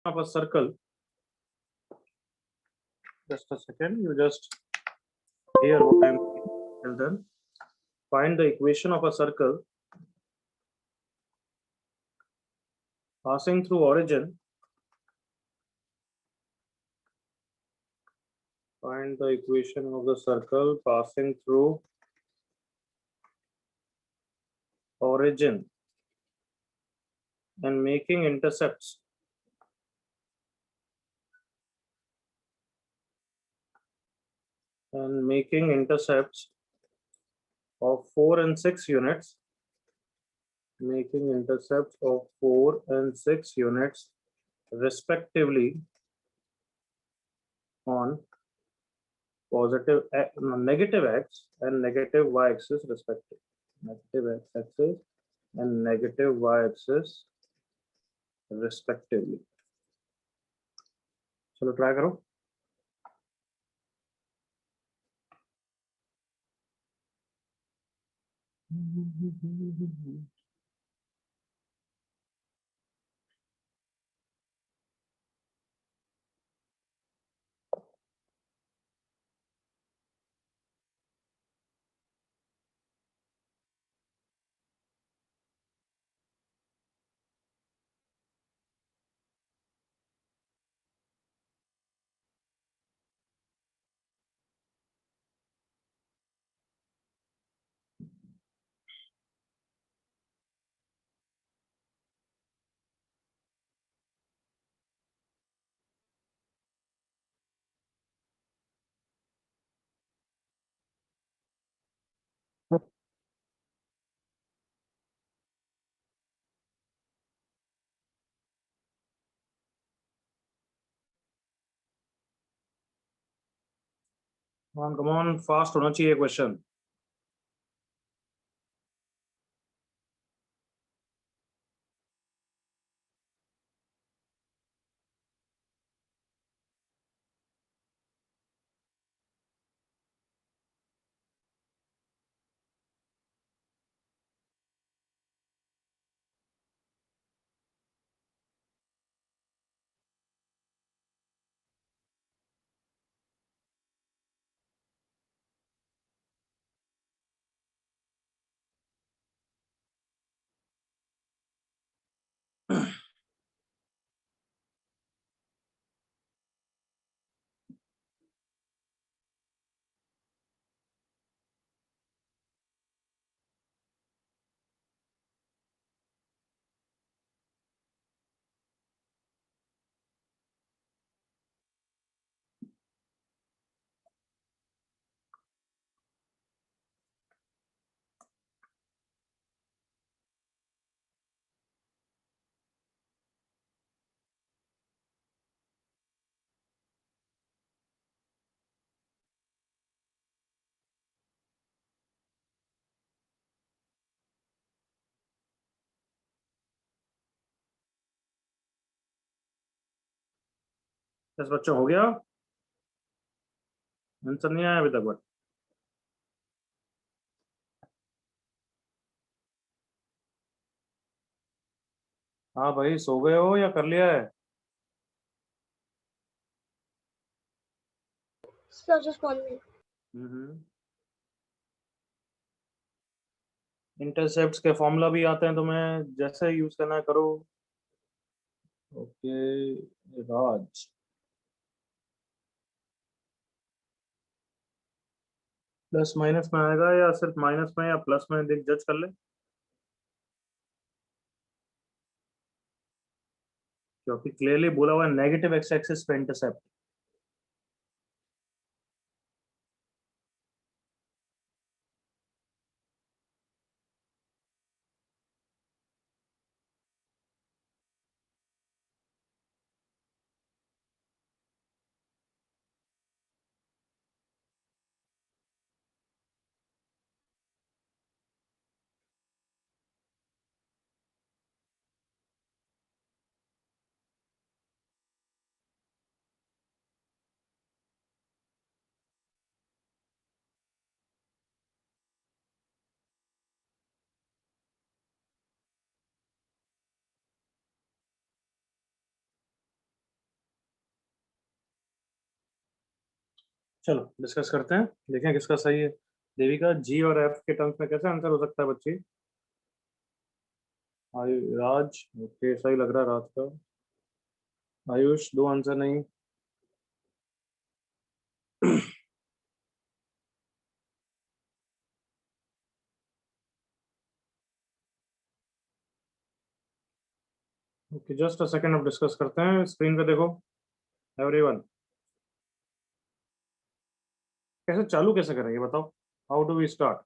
of a circle. Just a second, you just hear what I'm till then. Find the equation of a circle passing through origin. Find the equation of the circle passing through origin and making intercepts of 4 and 6 units, making intercepts of 4 and 6 units respectively on positive negative x and negative y axis respectively. Negative x axis and negative y axis respectively. चलो try करो. come on, fast होना चाहिए question. बस बच्चों हो गया. Answer नहीं आया अभी तक. बट हाँ भाई, सो गए हो या कर लिया है? Sir, just 1 minute. इंटरसेप्ट्स के फॉर्मूला भी आते हैं तुम्हें, जैसे यूज करना है करो. ओके राज, प्लस माइनस में आएगा या सिर्फ माइनस में या प्लस में, देख जज कर ले. क्योंकि क्लियरली बोला हुआ है नेगेटिव एक्स एक्सिस पे इंटरसेप्ट. चलो डिस्कस करते हैं, देखें किसका सही है। देविका, जी और एफ के टर्म्स में कैसे आंसर हो सकता है बच्ची? राज, ओके सही लग रहा है राज का। आयुष, दो आंसर नहीं। ओके, जस्ट अ सेकंड, अब डिस्कस करते हैं। स्क्रीन पे देखो एवरीवन। कैसे चालू कैसे करेंगे बताओ? How do we start?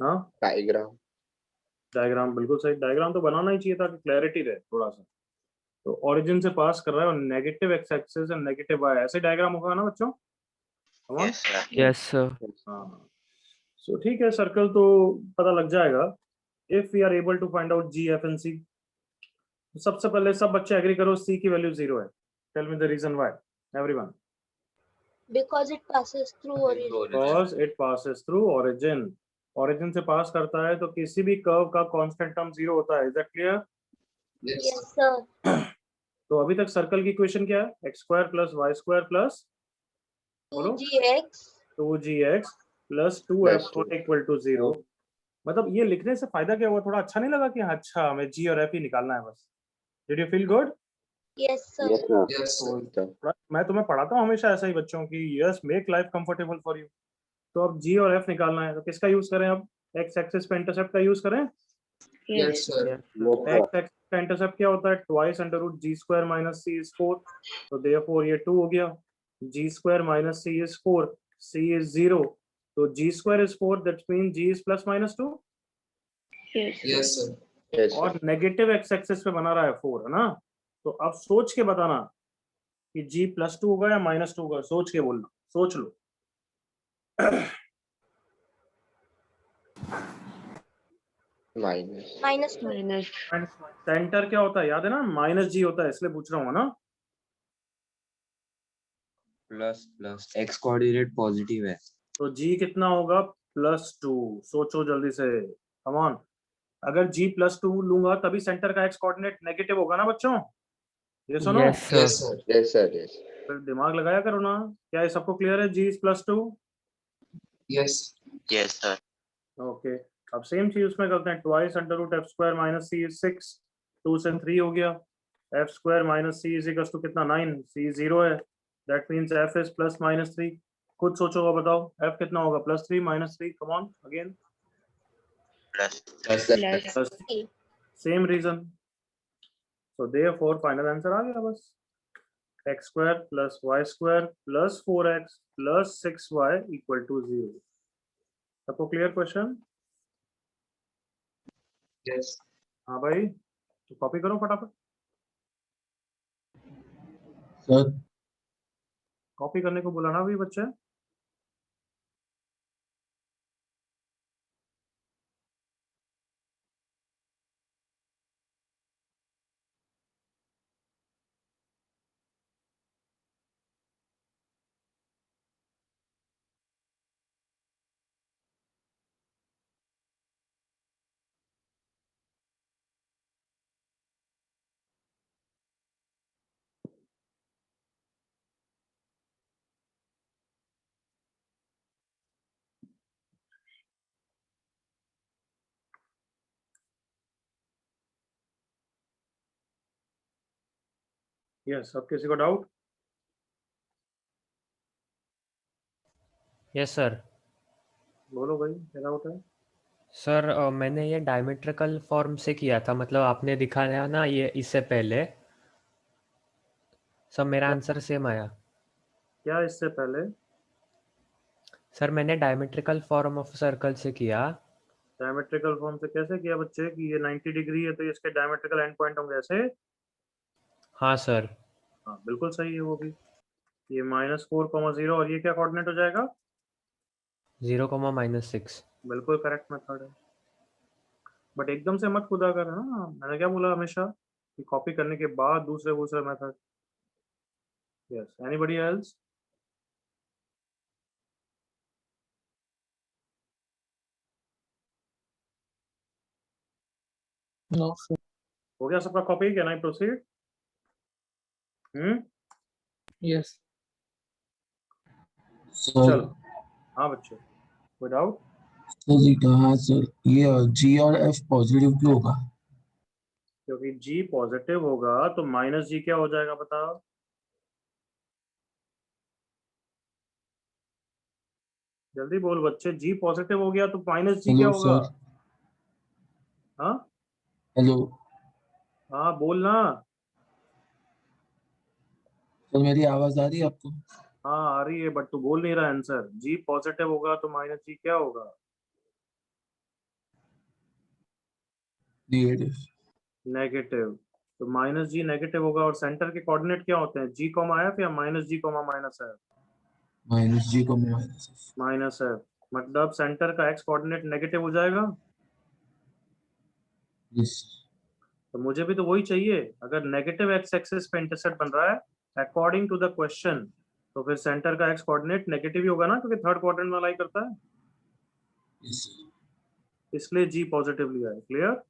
हाँ, डायग्राम। डायग्राम बिल्कुल सही। डायग्राम तो बनाना ही चाहिए ताकि क्लैरिटी रहे थोड़ा सा। तो ओरिजिन से पास कर रहा है और negative X axis and negative Y, ऐसे डायग्राम होगा ना बच्चों? Come on? Yes, sir. Yes, sir. हाँ, सो ठीक है, सर्कल तो पता लग जाएगा। If we are able to find out G F and C, सबसे पहले सब बच्चे एग्री करो सी की वैल्यू 0 है। Tell me the reason why everyone. Because it passes through origin. Because it passes through origin. Origin से पास करता है तो किसी भी कर्व का कांस्टेंट टर्म 0 होता है। Is that clear? Yes, sir. तो अभी तक सर्कल की इक्वेशन क्या है? X square plus y square plus 2gx 2gx plus 2f equal to 0। मतलब ये लिखने से फायदा क्या हुआ? थोड़ा अच्छा नहीं लगा कि अच्छा हमें जी और एफ ही निकालना है बस? Did you feel good? Yes, sir. Yes, sir. मैं तुम्हें पढ़ाता हूँ हमेशा ऐसा ही बच्चों की, yes make life comfortable for you. तो अब जी और एफ निकालना है तो किसका यूज करें? अब एक्स एक्सिस पे इंटरसेप्ट का यूज करें। Yes, sir. एक्स एक्सिस का इंटरसेप्ट क्या होता है? Twice under root G square minus C is 4। तो देयरफॉर ये 2 हो गया। G square minus C is 4, C is 0, तो G square is 4, that mean G is plus minus 2। Yes, sir. Yes, sir. और नेगेटिव एक्स एक्सिस पे बना रहा है 4, है ना? तो अब सोच के बताना कि जी प्लस 2 होगा या माइनस 2 होगा। सोच के बोलना, सोच लो। Minus. minus 2. Minus. सेंटर क्या होता है याद है ना? माइनस जी होता है, इसलिए पूछ रहा हूँ ना। Plus plus x coordinate positive है तो जी कितना होगा? +2। सोचो जल्दी से, कम ऑन। अगर जी +2 लूंगा तभी सेंटर का एक्स कोऑर्डिनेट नेगेटिव होगा ना बच्चों? ये सुनो, Yes, sir. Yes, sir. Yes, sir. Yes. फिर दिमाग लगाया करो ना। क्या ये सबको क्लियर है? जी +2। Yes. यस सर ओके, अब सेम चीज उसमें करते हैं। Twice under root f square minus C is 6, 2 से 3 हो गया। F square minus C is equal to कितना? 9। सी 0 है, that means f is plus minus 3। खुद सोचोगा, बताओ एफ कितना होगा? +3 -3, come on again. Plus Plus. Plus, same reason. So therefore final answer आ गया बस। X square plus y square plus 4x plus 6y equal to 0। सबको clear question? Yes. हाँ भाई, तो कॉपी करो फटाफट। Sir. कॉपी करने को बोला ना अभी बच्चे। यस, अब किसी को डाउट? Yes, sir. बोलो भाई, क्या डाउट है? सर मैंने ये डायमेट्रिकल फॉर्म से किया था, मतलब आपने दिखाया ना ये इससे पहले। सर मेरा आंसर सेम आया। क्या इससे पहले? सर मैंने डायमेट्रिकल फॉर्म ऑफ सर्कल से किया। डायमेट्रिकल फॉर्म से कैसे किया बच्चे? कि ये 90 डिग्री है तो इसके डायमेट्रिकल एंड पॉइंट होंगे ऐसे? हाँ सर। हाँ बिल्कुल सही है वो भी। ये -4,0 और ये क्या कोऑर्डिनेट हो जाएगा? 0,-6। बिल्कुल करेक्ट मेथड है। बट एकदम से मत खुदा कर, है ना? मैंने क्या बोला हमेशा कि कॉपी करने के बाद दूसरे दूसरे method. Yes, anybody else? No, sir. हो गया सबका copy? Can I proceed? Yes. Sir चलो हाँ बच्चों, विदाउट सर जी कहाँ सर ये जी और एफ पॉजिटिव क्यों होगा? क्योंकि जी पॉजिटिव होगा तो माइनस जी क्या हो जाएगा बताओ? जल्दी बोल बच्चे, जी पॉजिटिव हो गया तो माइनस जी क्या हेलो होगा? सर, हाँ हेलो हाँ बोल ना। सर, मेरी आवाज आ रही है आपको? हाँ आ रही है बट तू बोल नहीं रहा आंसर। जी पॉजिटिव होगा तो माइनस जी क्या होगा? नेगेटिव। नेगेटिव। तो माइनस जी नेगेटिव होगा और सेंटर के कोऑर्डिनेट क्या होते हैं? जी कॉमा एफ या माइनस जी कॉमा माइनस एफ? माइनस जी को माइनस एफ। Minus F. मतलब सेंटर का एक्स कोऑर्डिनेट नेगेटिव हो जाएगा। यस तो मुझे भी तो वही चाहिए। अगर नेगेटिव एक्स एक्सिस पे इंटरसेप्ट बन रहा है अकॉर्डिंग टू द क्वेश्चन, तो फिर सेंटर का एक्स कोऑर्डिनेट नेगेटिव ही होगा ना, क्योंकि थर्ड क्वाड्रेंट में लाई करता है, यस सर, इसलिए जी पॉजिटिव लिया है। क्लियर?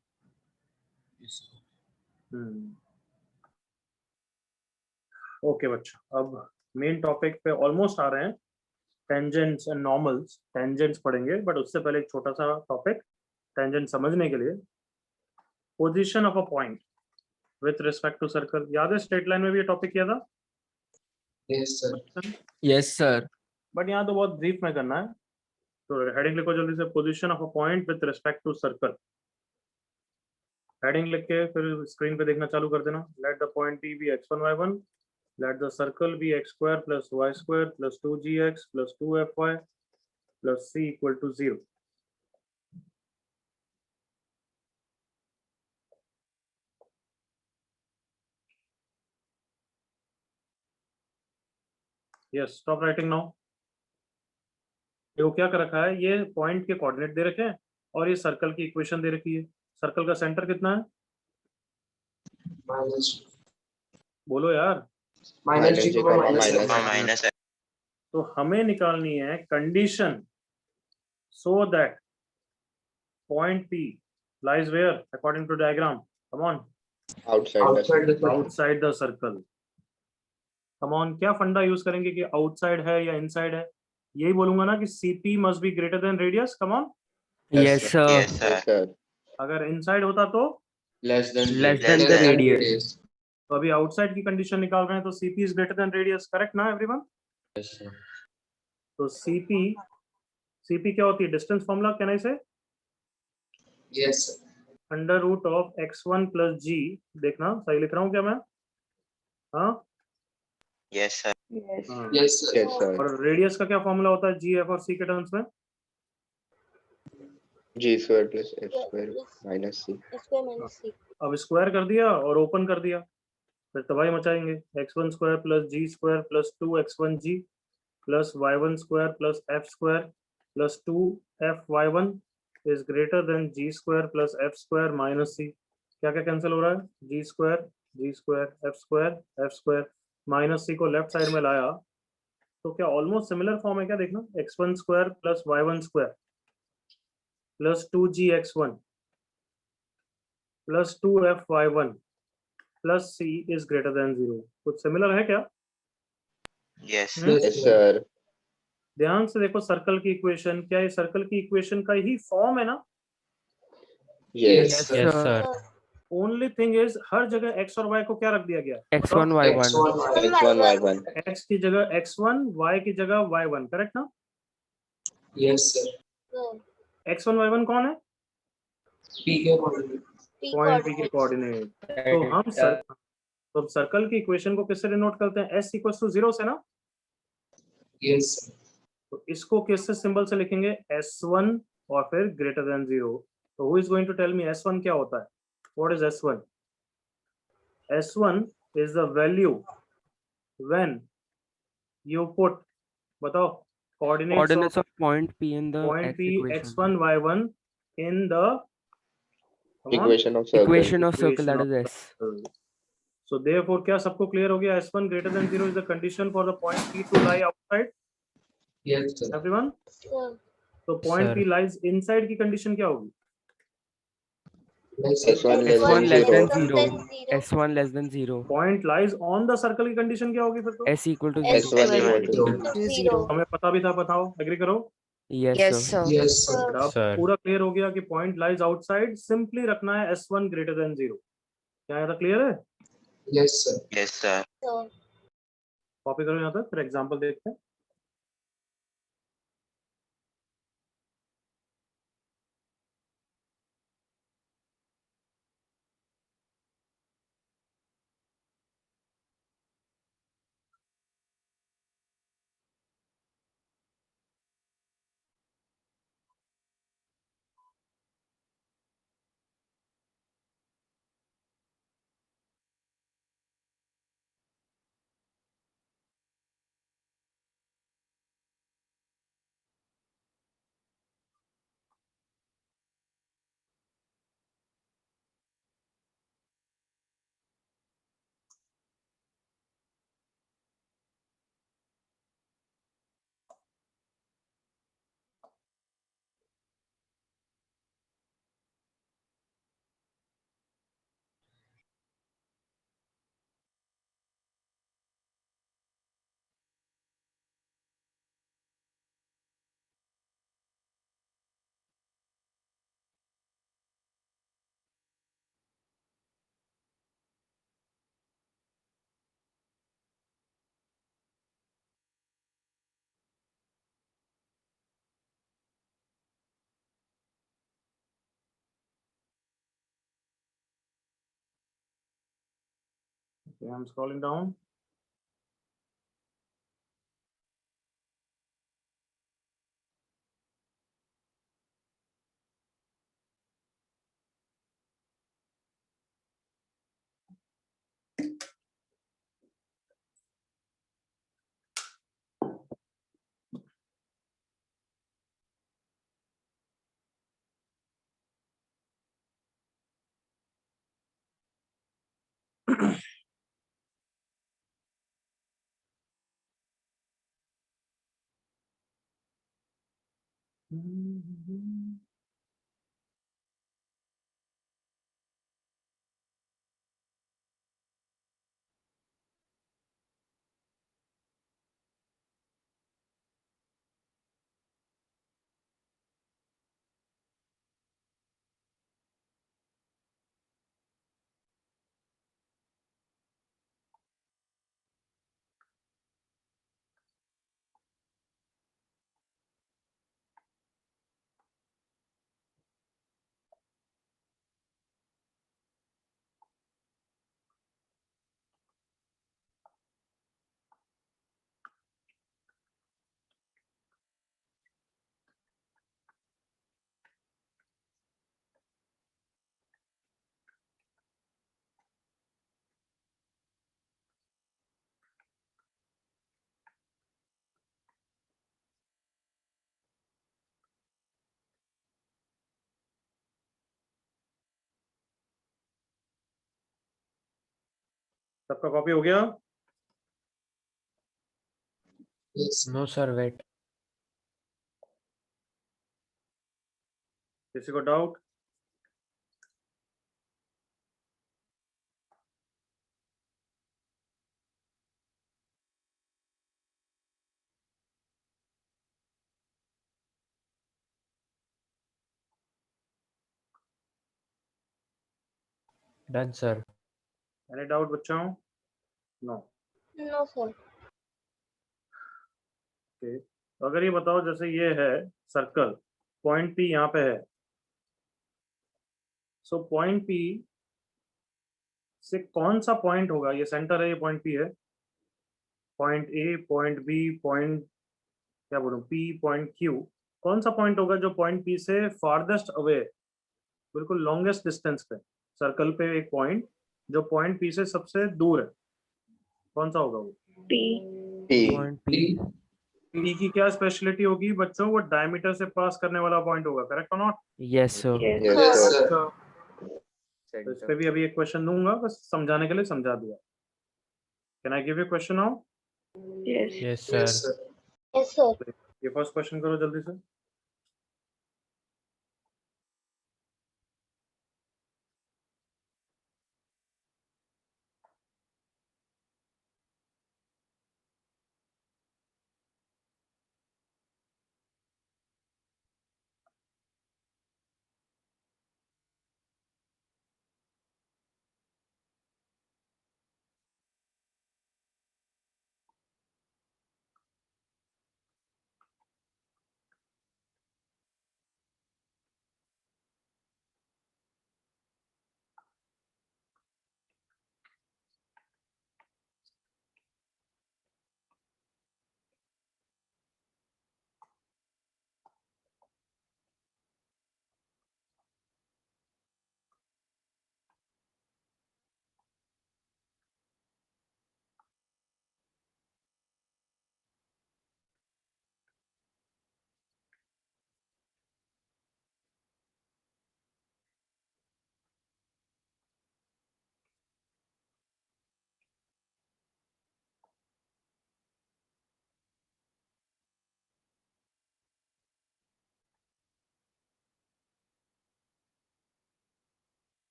Yes sir. ओके बच्चों, अब मेन टॉपिक पे ऑलमोस्ट आ रहे हैं। टेंजेंट्स एंड नॉर्मल्स, टेंजेंट्स पढ़ेंगे बट उससे पहले एक छोटा सा टॉपिक टेंजेंट समझने के लिए। Position of a point with respect to circle, याद है स्ट्रेट लाइन में भी ये टॉपिक किया था yes sir. Bachchan? Yes sir. But यहाँ तो बहुत ब्रीफ में करना है। तो हेडिंग लिखो जल्दी से, position of a point with respect to circle. Heading लिख के फिर स्क्रीन पे देखना चालू कर देना। Let the point P be x1 y1, let the circle be x square plus y square plus 2gx plus 2fy plus c equal to 0. Yes, stop writing now. देखो क्या कर रखा है, ये पॉइंट के कोऑर्डिनेट दे रखे हैं और ये सर्कल की इक्वेशन दे रखी है। सर्कल का सेंटर कितना है? माइनस बोलो यार। जी को माइनस एफ। तो हमें निकालनी है condition so that point P lies where according to diagram? Come on, outside the outside the circle. Come on, क्या फंडा यूज करेंगे कि आउटसाइड है या इनसाइड है? यही बोलूंगा ना कि CP must be greater than radius. Come on. Yes sir. अगर इनसाइड होता तो less less than the radius. तो अभी आउटसाइड की कंडीशन निकाल रहे हैं तो CP is greater than radius. Correct ना एवरीवन? तो CP क्या होती है? Distance formula can I say yes under root of x1 plus G. देखना सही लिख रहा हूँ क्या मैं? हाँ Yes, sir. हाँ। Yes sir. और रेडियस का क्या फॉर्मूला होता है जी एफ और सी के टर्म्स में? G square plus F square minus C. square minus c. अब स्क्वायर कर दिया और ओपन कर दिया, फिर तबाही मचाएंगे। x1 square plus G square plus 2x1 G plus y1 square plus f square plus 2f(y1) is greater than G square plus f square minus c। क्या क्या कैंसिल हो रहा है? G square f square minus c को left side में लाया तो क्या ऑलमोस्ट सिमिलर फॉर्म है क्या? देखना, x1 square plus y1 square plus 2gx1 plus 2f(y1) plus c is greater than 0। कुछ सिमिलर है क्या? Yes, हम्म? Yes, sir. ध्यान से देखो सर्कल की इक्वेशन, क्या ये सर्कल की इक्वेशन का ही फॉर्म है ना? Yes. Yes sir. Only thing is हर जगह x और y को क्या रख दिया गया? x1 y1। X1, Y1. x की जगह x1, y की जगह y1। करेक्ट ना? Yes sir. x1 y1 कौन है? पी के कोऑर्डिनेट। पॉइंट p के कोऑर्डिनेट। तो हम सर्कल की इक्वेशन को किससे डिनोट करते हैं? s इक्वल्स टू 0 से ना? यस तो इसको किससे सिंबल से लिखेंगे? s1 और फिर ग्रेटर देन 0। तो who is going to tell me s1 क्या होता है? What is s1? s1 is the value when you put, बताओ, coordinates of point P in the point x P equation. x1 y1 in the Equation of circle. Equation of circle, that is S. So therefore क्या सबको clear हो गया? s1 greater than 0 is the condition for the point P to lie outside. Yes sir. Everyone? Sir. तो point Sir. P lies inside की condition क्या होगी? S1 less S1 than less 0. than 0. S1 less than 0. Point lies on the circle की condition क्या होगी फिर तो? S equal to S 0. S1 equal to 0. to 0. हमें पता भी था, बताओ, एग्री करो। Yes, Yes, sir. sir. Yes, sir. और अब Sir. पूरा क्लियर हो गया कि पॉइंट लाइज आउटसाइड, सिंपली रखना है S1 ग्रेटर देन 0। क्या यहाँ तक क्लियर है? Yes, sir. Yes, sir. So, copy करो यहाँ तक, फिर एग्जांपल देखते हैं। Okay, I'm scrolling down. सबका कॉपी हो गया? Yes. No, sir. Wait. किसी को doubt? Done, sir. Any doubt बच्चों? नो। no, sir. ओके, अगर ये बताओ, जैसे ये है सर्कल, पॉइंट पी यहाँ पे है, सो पॉइंट पी से कौन सा पॉइंट होगा, ये सेंटर है, ये पॉइंट पी है, point A, point B, point क्या बोलूं, पी, पॉइंट क्यू, कौन सा पॉइंट होगा जो पॉइंट पी से फारदेस्ट अवे, बिल्कुल लॉन्गेस्ट डिस्टेंस पे, सर्कल पे एक पॉइंट जो पॉइंट पी से सबसे दूर है, कौन सा होगा वो? P. Point P. पी की क्या स्पेशलिटी होगी बच्चों? वो डायमीटर से पास करने वाला पॉइंट होगा, करेक्ट और not? Yes, sir. Yes, sir. तो इस पे भी अभी एक क्वेश्चन दूंगा, बस समझाने के लिए समझा दिया। Can I give you question now? Yes, sir. Yes, sir. Yes, sir. ये फर्स्ट क्वेश्चन करो जल्दी से।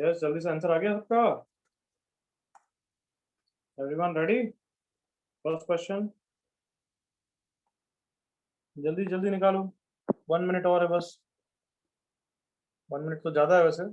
यस, जल्दी से आंसर आ गया सबका? Everyone ready? फर्स्ट क्वेश्चन जल्दी जल्दी निकालो, 1 मिनट और है बस। 1 मिनट तो ज्यादा है वैसे।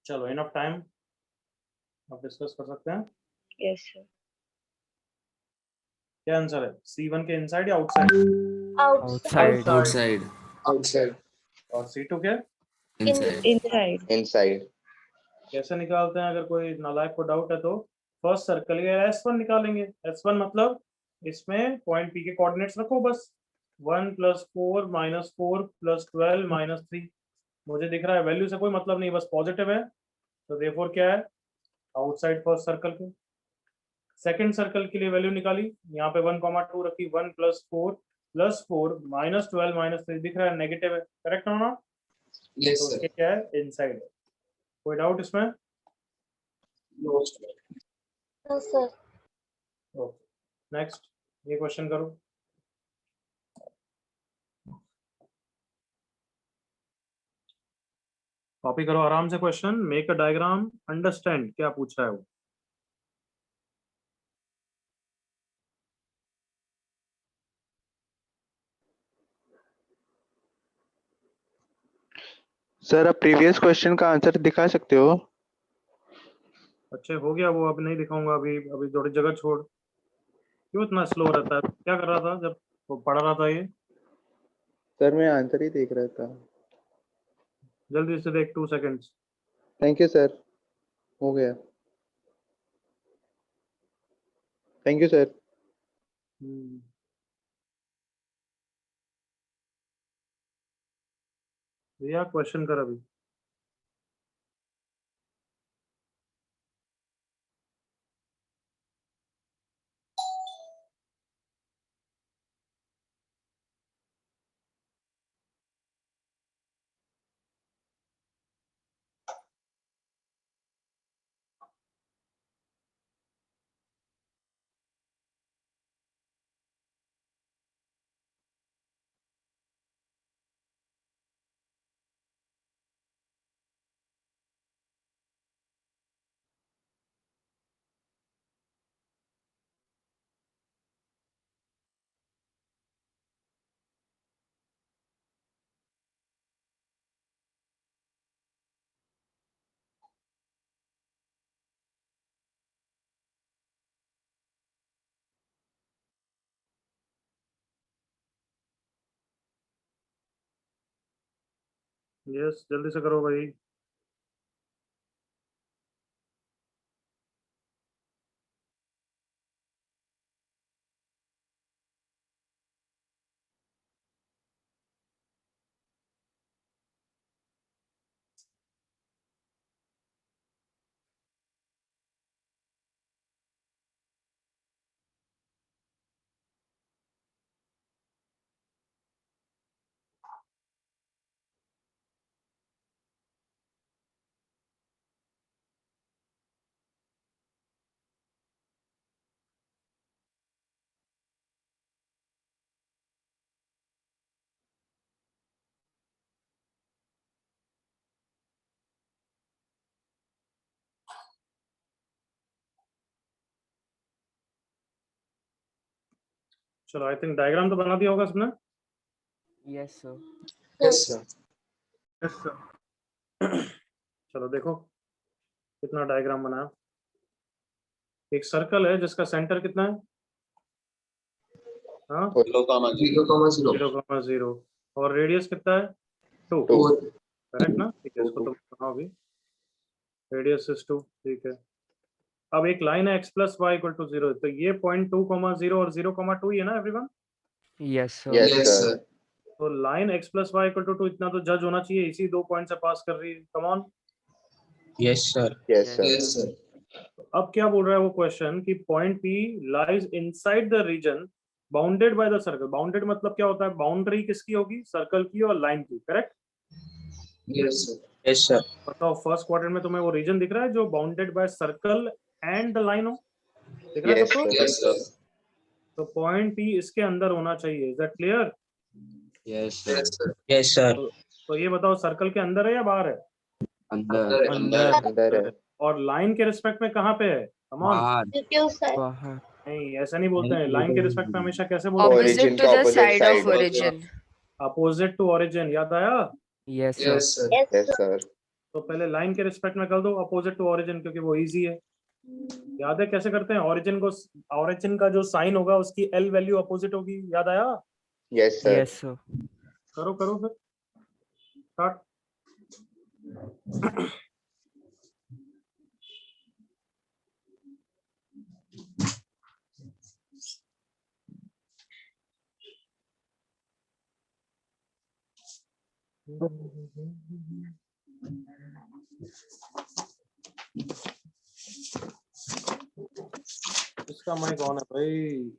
चलो इनफ टाइम, आप डिस्कस कर सकते हैं। Yes, sir. क्या आंसर है? C1 के इनसाइड या आउटसाइड? Outside. Outside. Outside. और C2 के Inside. Inside. Inside. कैसे निकालते हैं? अगर कोई नालायक को डाउट है तो फर्स्ट सर्कल के S1 निकालेंगे। S1 मतलब इसमें पॉइंट P के कोऑर्डिनेट्स रखो बस। 1 + 4 - 4 + 12 - 3 मुझे दिख रहा है, वैल्यू से कोई मतलब नहीं, बस पॉजिटिव है, तो देयरफॉर क्या है? आउटसाइड फर्स्ट सर्कल के। सेकंड सर्कल के लिए वैल्यू निकाली, यहाँ पे 1, 2 रखी, 1 + 4 + 4 - 12 - 3 दिख रहा है, नेगेटिव है, करेक्ट है ना? Yes, तो sir. इसके क्या है? इनसाइड है। कोई डाउट इसमें? No, sir. No, sir. Okay next, ये क्वेश्चन करो। कॉपी करो आराम से question. Make a diagram, understand क्या पूछा है वो। सर आप प्रीवियस क्वेश्चन का आंसर दिखा सकते हो? अच्छे हो गया वो, अब नहीं दिखाऊंगा। अभी अभी थोड़ी जगह छोड़। क्यों इतना स्लो रहता है? क्या कर रहा था जब वो पढ़ रहा था ये? सर मैं आंसर ही देख रहा था। जल्दी से देख, 2 सेकेंड्स। थैंक यू सर, हो गया। Thank you sir. भैया क्वेश्चन कर अभी। यस जल्दी से करो भाई। चलो आई थिंक डायग्राम तो बना दिया होगा सबने। Yes, sir. Yes, sir. Yes sir. चलो देखो कितना डायग्राम बनाया। एक सर्कल है जिसका सेंटर कितना है? हाँ, 0,0 और रेडियस कितना है? 2, करेक्ट ना? ठीक है, इसको तो बनाओ अभी। रेडियस इज 2, ठीक है। अब एक लाइन है x plus y equal to 0, तो ये पॉइंट 2,0 और 0,2 ही है ना everyone? Yes, sir. Yes, sir. तो line x plus y equal to 2 इतना तो जज होना चाहिए, इसी 2 पॉइंट से पास कर रही है। कम on. Yes, sir. Yes, sir. अब क्या बोल रहा है वो क्वेश्चन कि point P lies inside the reason bounded by the circle. Bounded मतलब क्या होता है? बाउंड्री किसकी होगी? सर्कल की और लाइन की, correct? Yes, sir. Yes, sir. बताओ फर्स्ट क्वाड्रेंट में तुम्हें वो रीजन दिख रहा है जो bounded by circle and the line हो? दिख रहा है Yes, सबको? sir. Yes, sir. तो पॉइंट P इसके अंदर होना चाहिए। Is that clear? Yes, sir. Yes, sir. Yes, sir. तो ये बताओ सर्कल के अंदर है या बाहर है? अंदर अंदर अंदर है। और लाइन के रिस्पेक्ट में कहाँ पे है? Come on. बाहर Q side. बाहर नहीं, ऐसा नहीं बोलते हैं। लाइन के रिस्पेक्ट में हमेशा कैसे बोलते हैं? Origin Opposite to का the opposite side of side. origin. Opposite to origin, याद आया? yes sir Yes, sir. Yes, Yes, sir. sir. तो पहले लाइन के रिस्पेक्ट में कर दो अपोजिट टू ओरिजिन, क्योंकि वो इजी है। याद है कैसे करते हैं? ओरिजिन का जो साइन होगा उसकी L वैल्यू अपोजिट होगी, याद आया? Yes, sir. yes sir करो करो फिर स्टार्ट। इसका माइक ऑन है भाई।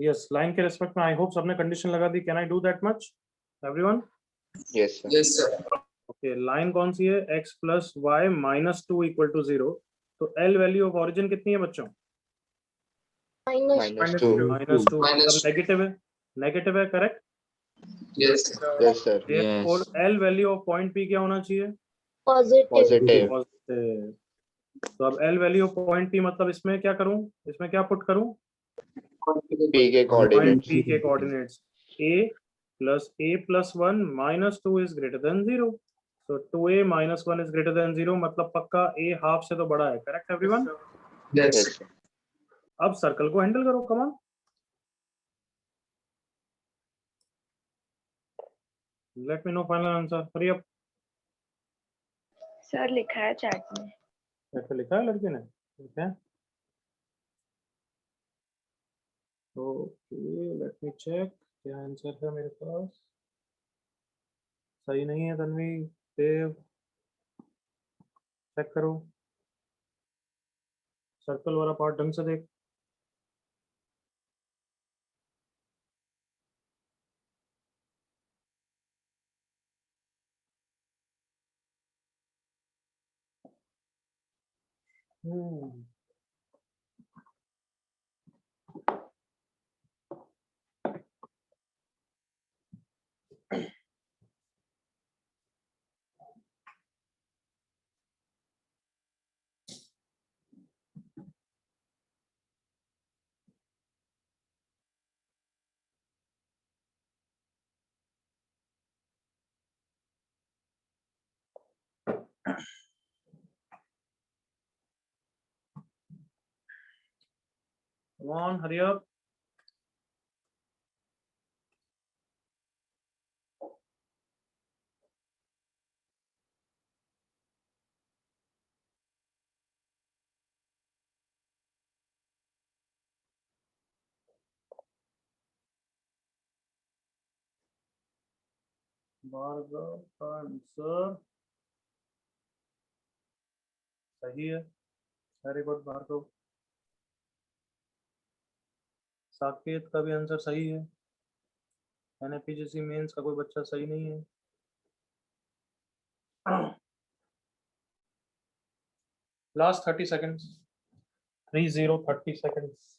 यस, लाइन के रिस्पेक्ट में आई होप सबने कंडीशन लगा दी। Can I do that much everyone? Yes, sir. Yes, sir. Okay, line कौन सी है? x plus Y minus 2 equal to 0। तो L वैल्यू ऑफ ओरिजिन कितनी है बच्चों? Minus Minus 2. Minus 2। Minus negative है, correct? Yes, sir. Yes, sir. और L value of point P क्या होना चाहिए? positive. Positive. Positive। तो अब L value of point P मतलब इसमें क्या करूं? इसमें क्या पुट करूं? P के पॉइंट coordinates. P के coordinates a plus 1 minus 2 is greater than 0। So 2a minus 1 is greater than 0 मतलब पक्का a हाफ से तो बड़ा है, correct everyone? Yes, Yes, sir. sir. अब सर्कल को हैंडल करो, come on. Let me know final answer, hurry up. Sir लिखा है चैट में। ऐसे लिखा है लड़के ने, ठीक है। ओके लेट मी चेक, क्या आंसर है मेरे पास। सही नहीं है तन्वी, देव चेक करो, सर्कल वाला पार्ट ढंग से देख। हम्म Come on, hurry up. Bhargava का आंसर सही है, वेरी गुड भार्गव। साकेत का भी आंसर सही है, एनएपीजीसी मेंस का कोई बच्चा सही नहीं है। Last 30 seconds, 30 seconds.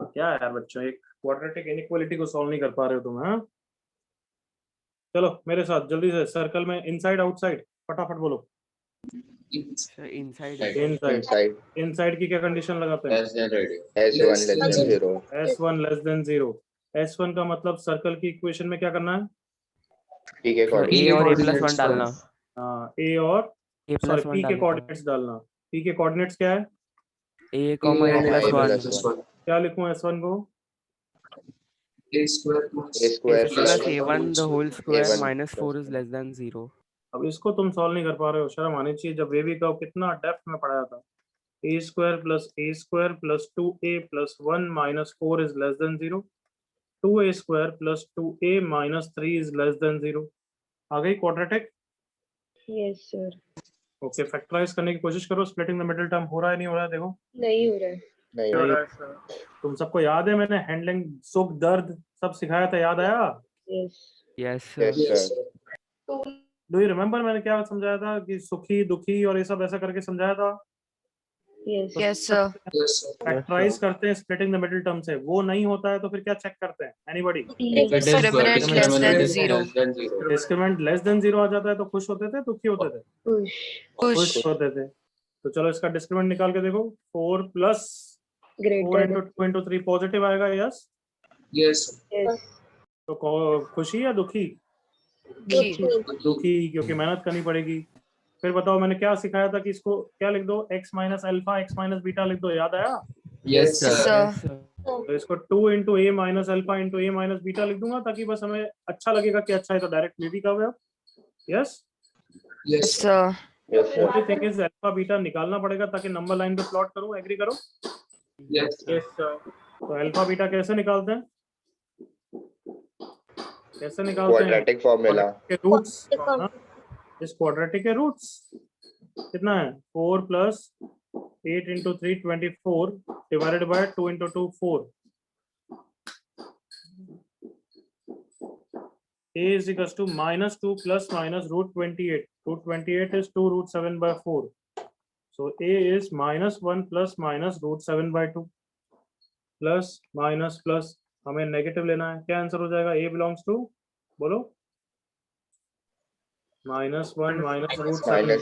क्या है यार बच्चों, एक क्वाड्रेटिक इनइक्वालिटी को सॉल्व नहीं कर पा रहे हो तुम, हाँ? चलो मेरे साथ जल्दी से, सर्कल में इनसाइड आउटसाइड फटाफट बोलो। Sir inside Inside. इनसाइड की क्या कंडीशन लगाते हैं? Less than radius. S1 less than 0. S1 less than 0। S1 का मतलब सर्कल की इक्वेशन में क्या करना है? P के सर ए और coordinates. A+1 डालना। हाँ, A और सॉरी A+1 P के डालना। कोऑर्डिनेट्स डालना। P के कोऑर्डिनेट्स क्या है? A, A+1 क्या लिखूं S1 को? A square A square plus plus A1 the whole square A1 minus 4 plus is less than 0. अब इसको तुम सॉल्व नहीं कर पा रहे हो, शर्म आनी चाहिए। जब वेवी कर्व कितना डेप्थ में पढ़ाया था। A square plus 2A plus 1 minus 4 is less than 0। 2A square plus 2A minus 3 is less than 0। आ गई quadratic? Yes sir. Okay, factorise करने की कोशिश करो। स्प्लिटिंग द मिडिल टर्म हो रहा है नहीं हो रहा है? देखो नहीं हो रहा है। नहीं हो रहा है सर। तुम सबको याद है मैंने हैंडलिंग सुख दर्द सब सिखाया था, याद आया? Yes Yes sir. Yes sir. Do you remember मैंने क्या समझाया था कि सुखी दुखी और ये सब ऐसा करके समझाया था? Yes Yes, sir. Yes, sir. Factorise करते हैं स्प्लिटिंग द मिडिल टर्म से, वो नहीं होता है तो फिर क्या चेक करते हैं? Anybody? Discriminant less than 0. Discriminant less than 0 आ जाता है तो खुश होते थे, दुखी होते थे? पुश खुश Push. होते थे। तो चलो इसका डिस्क्रिमिनेंट निकाल के देखो। 4 plus 4 greater into 2 into 3 positive आएगा, यस? Yes, sir. यस तो खुशी या दुखी? Key. दुखी, क्योंकि मेहनत करनी पड़ेगी। फिर बताओ मैंने क्या सिखाया था कि इसको क्या लिख दो? x minus alpha x minus beta लिख दो, याद आया? Yes, sir. Sir. Yes sir. तो इसको 2 इंटू ए माइनस अल्फा इंटू ए माइनस बीटा लिख दूंगा ताकि बस हमें अच्छा लगेगा कि अच्छा है तो डायरेक्ट वेवी का वे। Yes? Yes, sir. Sir. Yes sir. Only thing is alpha beta निकालना पड़ेगा ताकि नंबर लाइन पे प्लॉट करूं। एग्री करो? Yes, sir. Yes sir. तो अल्फा बीटा कैसे निकालते हैं? कैसे निकालते हैं? Quadratic formula. के रूट्स, इस क्वाड्रेटिक के रूट्स कितना है? 4 प्लस 8 into 3 24 divided by 2 into 2 4। a is equals to -2 plus minus √28. √28 is 2 √7/4. So a is -1 plus minus √7/2 plus minus plus हमें नेगेटिव लेना है, क्या आंसर हो जाएगा? a बिलोंग्स टू, बोलो, -1 माइनस √7/2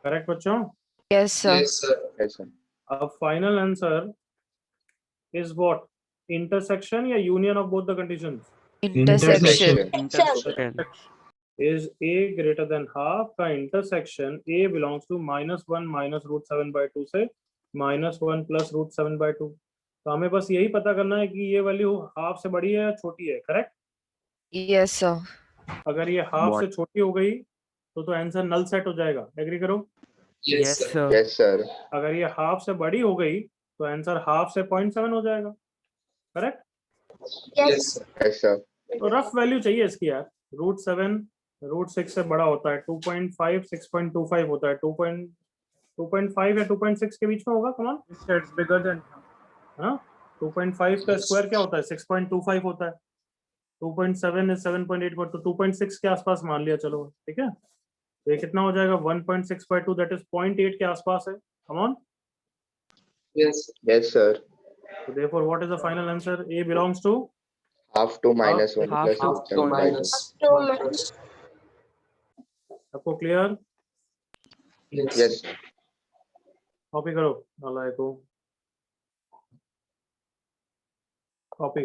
करेक्ट बच्चों? Yes, sir. Yes, sir. Yes, sir. अब final answer is what? Intersection या union of both the conditions? Intersection. Intersection. Is a greater than half का intersection a belongs to -1 minus √7/2 से -1 plus √7/2. तो हमें बस यही पता करना है कि ये वैल्यू हाफ से बड़ी है या छोटी है, करेक्ट? Yes, sir. अगर ये हाफ से What? छोटी हो गई तो आंसर नल सेट हो जाएगा, एग्री करो? Yes, Yes, sir. sir. Yes, sir. अगर ये हाफ से बड़ी हो गई तो आंसर हाफ से 0.7 हो जाएगा, correct? Yes, sir. Yes, sir. तो रफ वैल्यू चाहिए इसकी यार. √7 √6 से बड़ा होता है, 2.5 6.25 होता है, 2.5 या 2.6 के बीच में होगा. Come on, it's bigger than, हाँ 2.5 का स्क्वायर क्या होता है? 6.25 होता है. 2.7 is 7.8, तो 2.6 के आसपास मान लिया, चलो ठीक है. तो ये कितना हो जाएगा? 1.6/2, दैट इज 0.8 के आसपास है. कम on. Yes. Yes, sir. So therefore what is the final answer? A belongs to Half to minus 1 half plus to √7/2. सबको clear? Yes. Yes, sir. Copy करो नालाय को, कॉपी.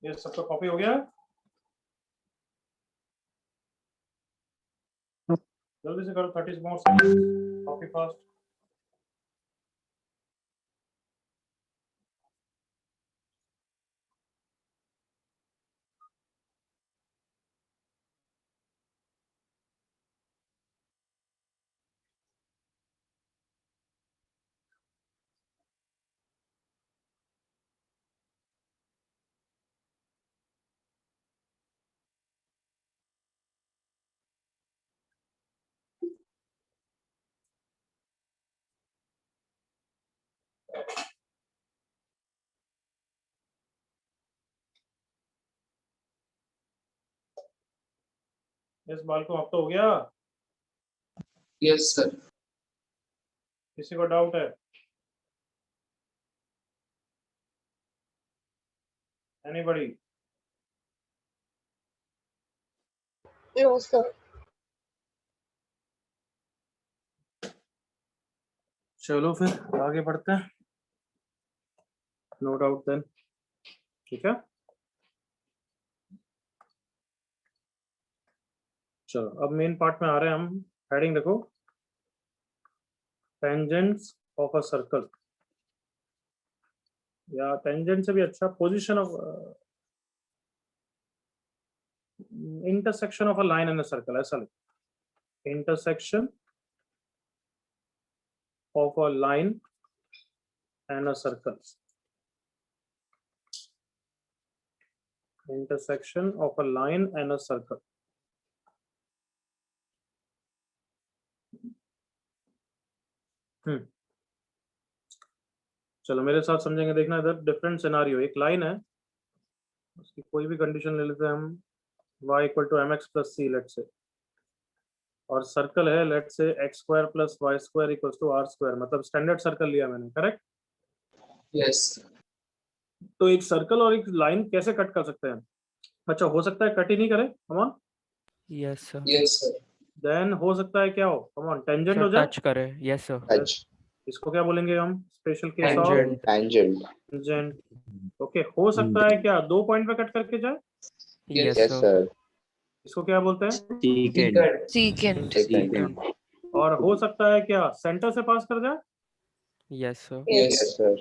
ये सबका कॉपी हो गया? जल्दी से करो, 30 more seconds. Copy fast. इस बाल को अब तो हो गया. Yes, sir. किसी को डाउट है? एनीबॉडी? No, sir. चलो फिर आगे बढ़ते हैं. नो डाउट देन, ठीक है. चलो अब मेन पार्ट में आ रहे हैं हम. हेडिंग देखो, टेंजेंट्स ऑफ अ सर्कल, या टेंजेंट से भी अच्छा, position of intersection of a line and a circle, ऐसा लिखो. Intersection of a line and a circle. Intersection of a line and a circle. चलो मेरे साथ समझेंगे, देखना इधर डिफरेंट सिनारियो। एक लाइन है, उसकी कोई भी कंडीशन ले लेते हैं हम, y equal to mx plus c let से, और सर्कल है लेट से x square plus y square equal to are square, मतलब स्टैंडर्ड सर्कल लिया मैंने, करेक्ट? Yes. तो एक सर्कल और एक लाइन कैसे कट कर सकते हैं? अच्छा, हो सकता है कट ही नहीं करे, come on. Yes, sir. Yes, sir. Then हो सकता है क्या हो, कम ऑन, टेंजेंट हो Sir, जाए। touch करे. Yes, sir. Touch. इसको क्या बोलेंगे हम? Special case of Tangent. Tangent. Tangent. Okay, हो सकता है क्या दो पॉइंट पे कट करके जाए? Yes, Yes, sir. sir. इसको क्या बोलते हैं? Secant. Secant. Secant. और हो सकता है क्या सेंटर से पास कर जाए? Yes, sir. Yes. Yes, sir.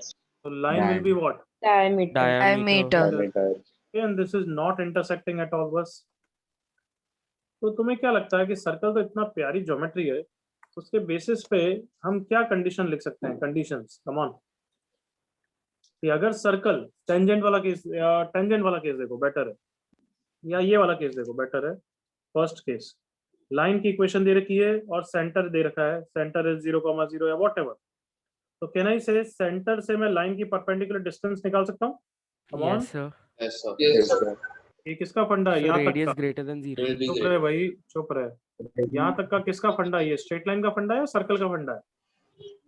तो line will be what? Diameter. Diameter. Diameter. Diameter. And this is not intersecting at all बस। तो तुम्हें क्या लगता है कि सर्कल तो इतना प्यारी ज्योमेट्री है, उसके बेसिस पे हम क्या कंडीशन लिख सकते हैं? Conditions, come on. कि अगर सर्कल टेंजेंट वाला केस, या टेंजेंट वाला केस देखो बेटर है, या ये वाला केस देखो बेटर है। फर्स्ट केस, लाइन की इक्वेशन दे रखी है और सेंटर दे रखा है, सेंटर इज 0,0 या व्हाटएवर। तो कैन आई से सेंटर से मैं लाइन की परपेंडिकुलर डिस्टेंस निकाल सकता हूँ? कम on. Yes, sir. Yes, sir. Yes, sir. ये किसका फंडा है? So यहाँ तक radius का। greater than 0. चुप रहे भाई, चुप रहे। यहाँ तक का किसका फंडा है? ये स्ट्रेट लाइन का फंडा है या सर्कल का फंडा है?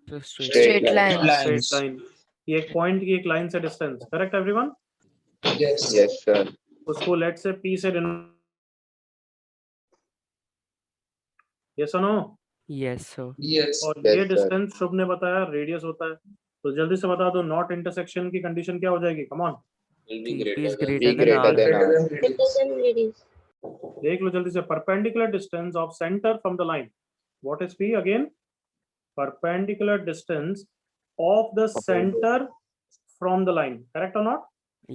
So straight. Straight line. Straight line. ये एक पॉइंट की एक लाइन से distance, correct everyone? Yes. Yes, sir. उसको लेट से P से यस और नो? Yes, sir. Yes. और Yes, ये sir. डिस्टेंस शुभ ने बताया रेडियस होता है, तो जल्दी से बता दो नॉट इंटरसेक्शन की कंडीशन क्या हो जाएगी? Come on, CP is Be greater than greater R. than Greater R. than Greater radius. than radius. देख लो जल्दी से। Perpendicular distance of centre from the line, what is P again? Perpendicular distance of the centre from the line, correct और not?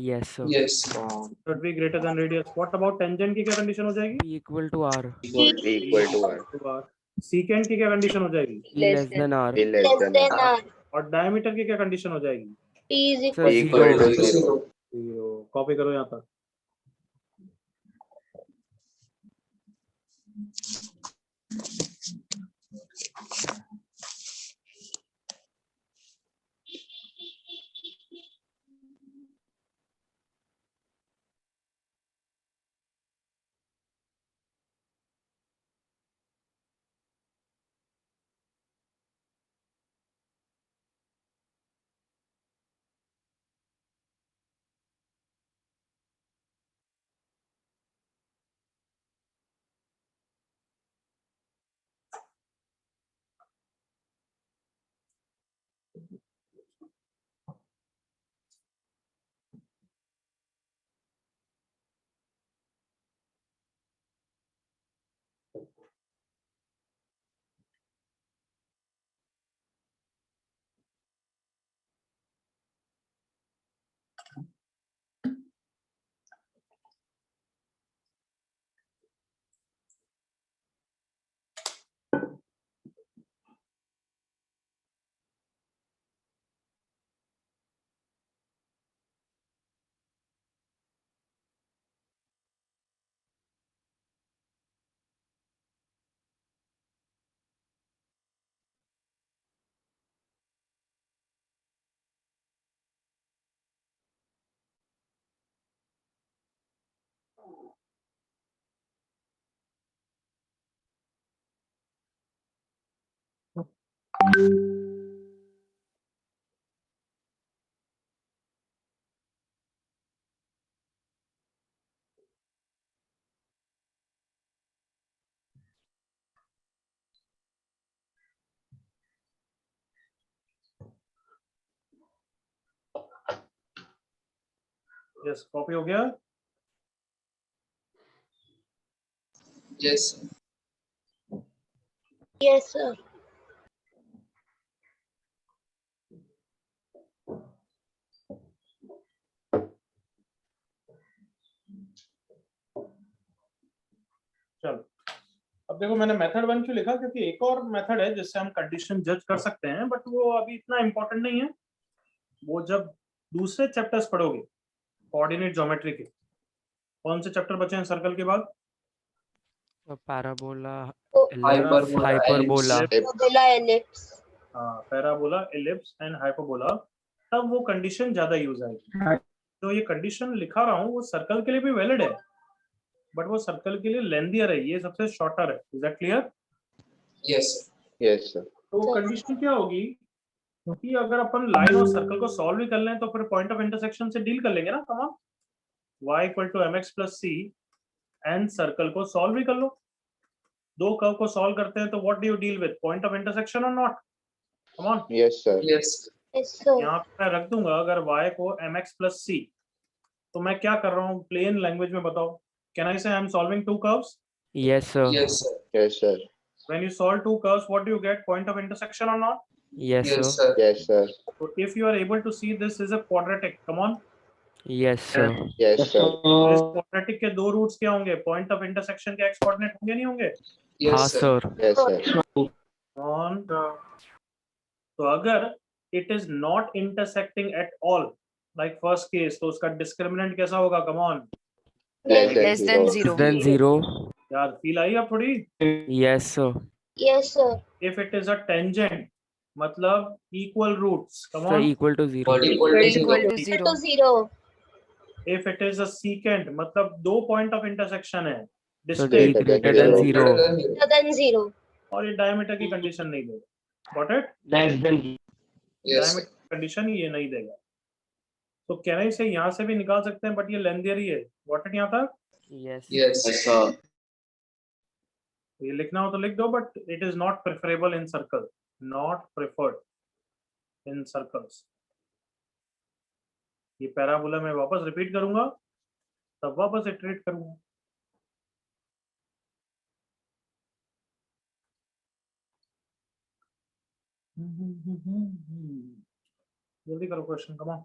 Yes, sir. Yes. Should be greater than radius. What about tangent की क्या condition हो जाएगी? P equal to R. Be equal to R. Secant की क्या condition हो जाएगी? P less than R. Be less Less than than R. R. और diameter की क्या कंडीशन हो जाएगी? T is Sir, equal Be to equal zero. to 0. Zero. Copy करो यहाँ तक। यस, कॉपी हो गया? Yes, sir. yes, sir. चलो अब देखो मैंने मेथड 1 क्यों लिखा, क्योंकि एक और मेथड है जिससे हम कंडीशन जज कर सकते हैं, बट वो अभी इतना इंपॉर्टेंट नहीं है। वो जब दूसरे चैप्टर्स पढ़ोगे कोऑर्डिनेट ज्योमेट्री के। कौन से चैप्टर बचे हैं सर्कल के बाद? Parabola, Hyperbola, hyperbola. Parabola, ellipse. हाँ, पैराबोला, एलिप्स एंड हाइपरबोला। तब वो कंडीशन ज्यादा यूज आएगी। तो ये कंडीशन लिखा रहा हूँ वो सर्कल के लिए भी वैलिड है, बट वो सर्कल के लिए लेंथियर है, ये सबसे शॉर्टर है। Is that clear? Yes. Yes, sir. तो कंडीशन क्या होगी, क्योंकि अगर अपन लाइन और सर्कल को सॉल्व भी कर लें तो फिर पॉइंट ऑफ इंटरसेक्शन से डील कर लेंगे ना। Come on, y equal to mx plus c and circle को सॉल्व भी कर लो। दो कर्व को सॉल्व करते हैं तो what do you deal with? Point of intersection और not? Come on, Yes, sir. Yes. Yes, sir. यहाँ पे मैं रख दूंगा अगर y को mx प्लस c, तो मैं क्या कर रहा हूँ प्लेन लैंग्वेज में बताओ? कैन आई से I am solving to curves? Yes sir. Yes, sir. Yes, sir. When you solve two curves, what do you get? Point of intersection or not? Yes Yes, sir. sir. Yes, sir. So if you are able to see this is a quadratic, come on. Yes sir. Yes, sir. तो इस quadratic के दो roots क्या होंगे? Point of intersection के x coordinate होंगे नहीं होंगे? Yes, हाँ sir. Sir. Yes, sir. On. तो अगर it is not intersecting at all, like first case, तो उसका discriminant कैसा होगा? Come on. Less than zero. Than zero. यार फील आई अब थोड़ी? Yes sir. Yes, sir. If it is a tangent, मतलब equal roots. Come सर on. Equal to zero. Equal to zero. Equal to Equal zero. to zero. If it is a secant, मतलब दो point of intersection है, sir distinct, greater than zero. Greater than zero. Greater than zero. और ये diameter की condition नहीं देगा। Got it? Yes. Diameter condition ये नहीं देगा। तो कैन आई से यहाँ से भी निकाल सकते हैं, बट ये लेंथियर ही है। Got it यहाँ तक? यस। Yes. ये लिखना हो तो लिख दो, but it is not preferable in circle, not preferred in circles. ये पैराबोला मैं वापस रिपीट करूंगा, तब वापस इटरेट करूंगा। जल्दी करो क्वेश्चन, कम ऑन।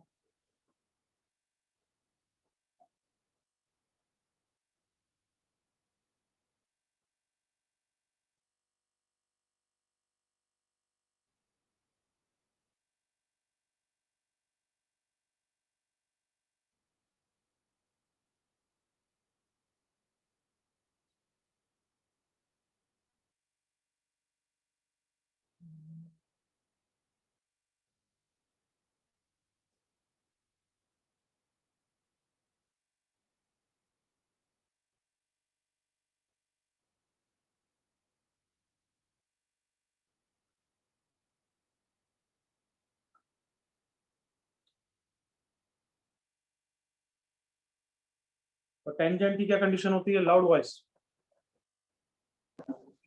तो टेंजेंट की क्या कंडीशन होती है? Loud voice.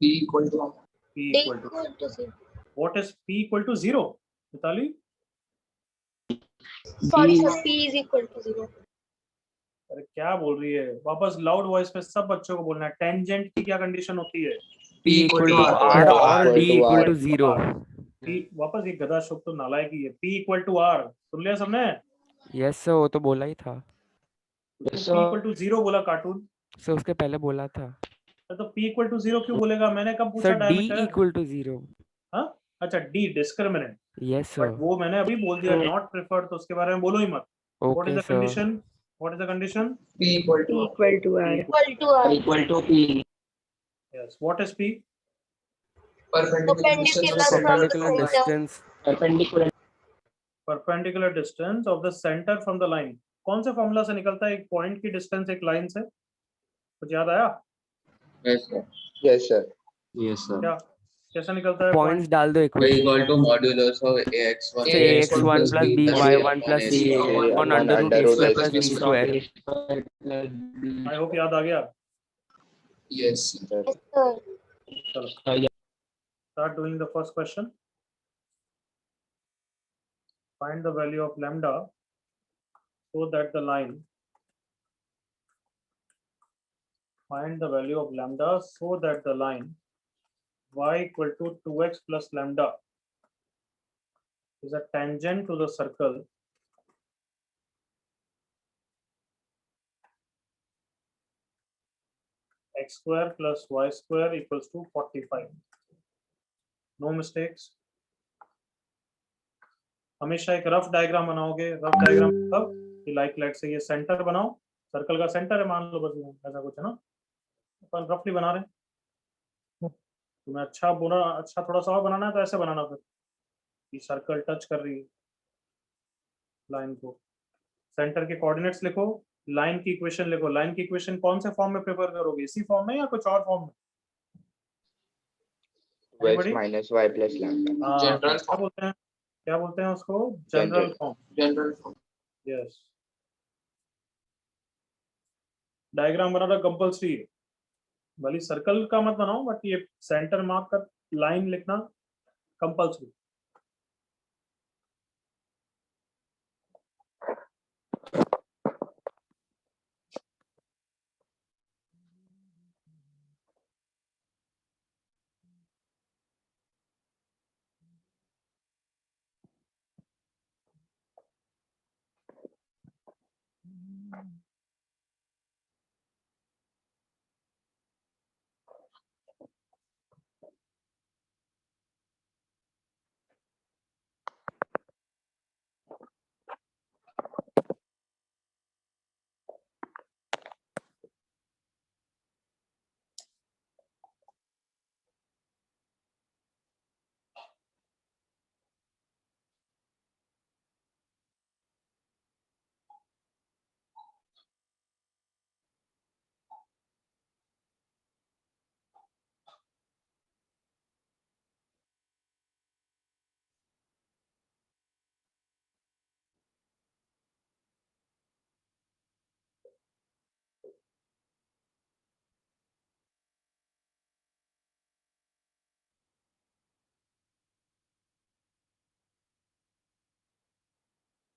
P equal to P D equal to, equal to zero. What is P equal to 0? Mitali? Sorry, sir. P is equal to zero. अरे क्या बोल रही है? वापस लाउड वॉइस में सब बच्चों को बोलना है। टेंजेंट की क्या कंडीशन होती है? P equal to R. R और Equal D to equal R. To zero. P, वापस ये गधा शब्द तो नालायक ही है। P इक्वल टू R, सुन लिया सबने? यस सर वो तो बोला ही था। P इक्वल टू 0 बोला कार्टून, सर उसके पहले बोला था। तो P इक्वल टू 0 क्यों बोलेगा? मैंने कब पूछा sir D diameter? Equal to zero. हाँ, अच्छा D discriminant, yes but sir. वो मैंने अभी बोल दिया नॉट प्रेफर्ड, तो उसके बारे में बोलो ही मत। What is okay the sir. Condition? What is the condition? P equal to Equal to R. Equal to R. Yes, what is P? perpendicular distance of the Perpendicular center. from the perpendicular distance. Perpendicular distance of the centre from the line. कौन से formula से निकलता है एक point की distance एक line से? कुछ याद आया? Yes, sir. Yes, sir. क्या कैसे निकलता है पॉइंट्स डाल दो Y इक्वेशन equal to में। modulus of ax1 से ax1 plus by1 plus c upon under root a square plus b square। I hope याद आ गया। Yes. Sir. Yes, sir. चलो start doing the first question. Find the value of lambda so that the line, find the value of lambda so that the line y equal to 2x plus lambda is a tangent to the circle x square plus y square equals to 45. No mistakes. हमेशा एक rough diagram बनाओगे. Rough diagram मतलब कि like से ये centre बनाओ, circle का centre है मान लो, बस ऐसा कुछ है ना, अपन रफली बना रहे हैं. तुम्हें अच्छा बुरा अच्छा थोड़ा सा और बनाना है तो ऐसे बनाना, फिर ये सर्कल टच कर रही है लाइन को. सेंटर के कोऑर्डिनेट्स लिखो, लाइन की इक्वेशन लिखो. लाइन की इक्वेशन कौन से फॉर्म में प्रिपेयर करोगे, इसी फॉर्म में या कुछ और फॉर्म में? x minus y plus lambda. General क्या form. बोलते हैं, क्या बोलते हैं उसको? General General. Form. General form. Yes. Diagram बनाना कंपल्सरी है, भले सर्कल का मत बनाओ, बट ये सेंटर मार्क कर लाइन लिखना कंपल्सरी.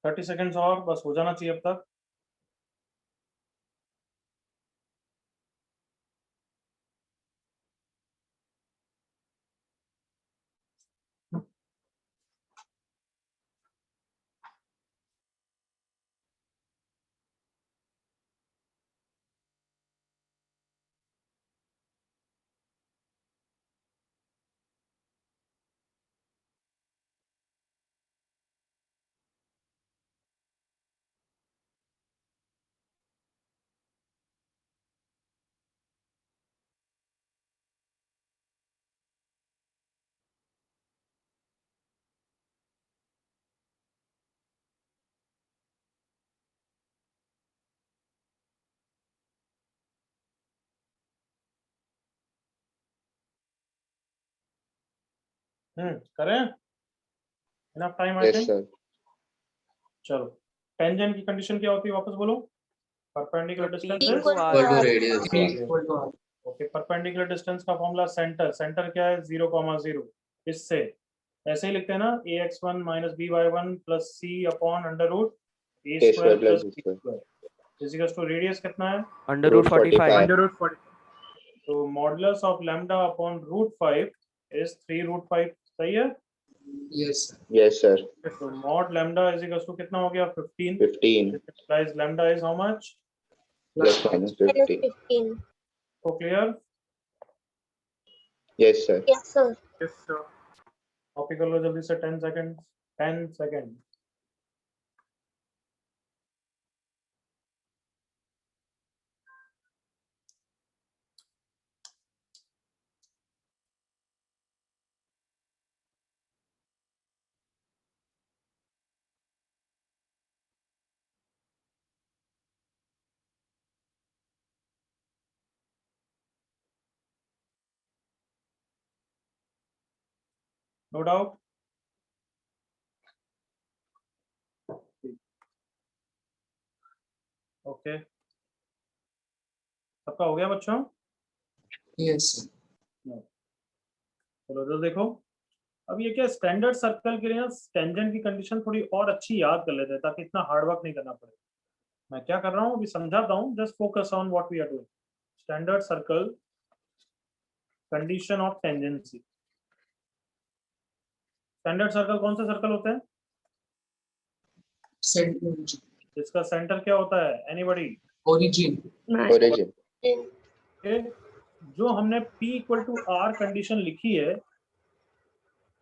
थर्टी सेकेंड्स और बस हो जाना चाहिए अब तक. करें, enough time I Yes, think. sir. चलो, टेंजेंट की कंडीशन क्या होती है वापस बोलो? Perpendicular P distance equal to Equal to R. radius. P equal to R. Okay. Perpendicular distance का फॉर्मूला सेंटर, सेंटर क्या है? 0,0. इससे ऐसे ही लिखते हैं ना, ax1 minus by1 plus c upon under root a A square square plus plus B b square. square is equals to radius कितना है? Under root 45. Under root 40. तो modulus of lambda upon root 5 is 3 root 5. सही है. Yes, sir. Yes, sir. तो mod lambda is equals to कितना हो गया? 15. 15 implies lambda is how much? plus minus Minus 15. 15. So clear? Yes, sir. Yes, sir. Yes sir. Copy कर लो जल्दी से. 10 second. 10 second. No doubt. Okay. सबका हो गया बच्चों? Yes, sir. चलो इधर देखो. अब ये क्या स्टैंडर्ड सर्कल के लिए ना टेंजेंट की कंडीशन थोड़ी और अच्छी याद कर लेते हैं ताकि इतना हार्ड वर्क नहीं करना पड़े. मैं क्या कर रहा हूँ अभी समझाता हूँ. Just focus on what we are doing. Standard circle condition of tangency. Standard circle कौन से सर्कल होते हैं Center. जिसका सेंटर क्या होता है? एनीबॉडी? Origin. Origin. ओके. जो हमने P equal to R condition लिखी है,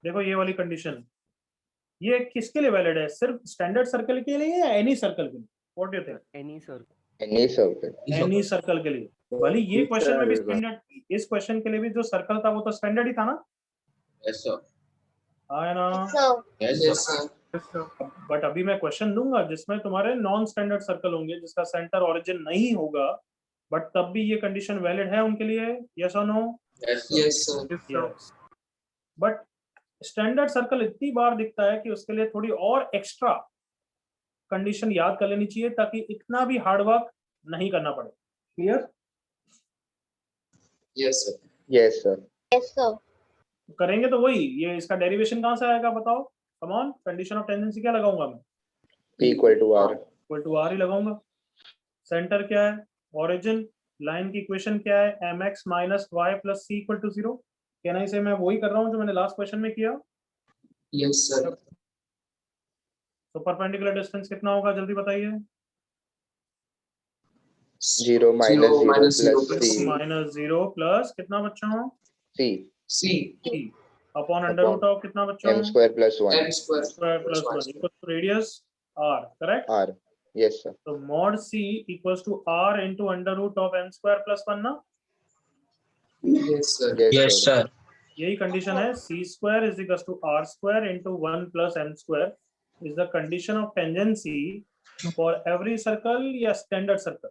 देखो ये वाली कंडीशन, ये किसके लिए वैलिड है? सिर्फ स्टैंडर्ड सर्कल के लिए या एनी सर्कल के लिए? What do you think? Any circle. Any circle. Any circle के लिए। भले ये क्वेश्चन में भी स्टैंडर्ड, इस क्वेश्चन के लिए भी जो सर्कल था वो तो स्टैंडर्ड ही था ना? Yes, sir. हाँ है ना? So, Yes, Yes, sir. sir. But अभी मैं क्वेश्चन दूंगा जिसमें तुम्हारे नॉन स्टैंडर्ड सर्कल होंगे, जिसका सेंटर ओरिजिन नहीं होगा, बट तब भी ये कंडीशन वैलिड है उनके लिए, यस और no? Yes, sir. Yes, sir. Yes. But standard circle इतनी बार दिखता है कि उसके लिए थोड़ी और एक्स्ट्रा कंडीशन याद कर लेनी चाहिए ताकि इतना भी हार्ड वर्क नहीं करना पड़े। Clear? Yes, sir. Yes, sir. yes, sir. करेंगे तो वही, ये इसका डेरिवेशन कहाँ से आएगा बताओ? Come on, condition of tangency क्या लगाऊंगा मैं? P equal to R. Equal to R ही लगाऊंगा। सेंटर क्या है? ओरिजिन। लाइन की इक्वेशन क्या है? mx minus y plus c equal to 0। कहना इसे मैं वही कर रहा हूँ जो मैंने लास्ट क्वेश्चन में किया। Yes, sir. तो परपेंडिकुलर डिस्टेंस कितना होगा जल्दी बताइए? 0 minus 0 minus zero plus plus C. Minus 0 plus कितना बच्चा हूँ? C. C. Upon under root of कितना बच्चा M हूँ? square plus 1. M square. Square plus 1 equal to radius r, correct? R. Yes, sir. तो mod c equals to r into under root of m square plus 1 ना? Yes, sir. Yes, sir. यही condition है, c स्क्वायर is equals to r square into 1 plus m square is the condition of tangency for every circle या standard circle?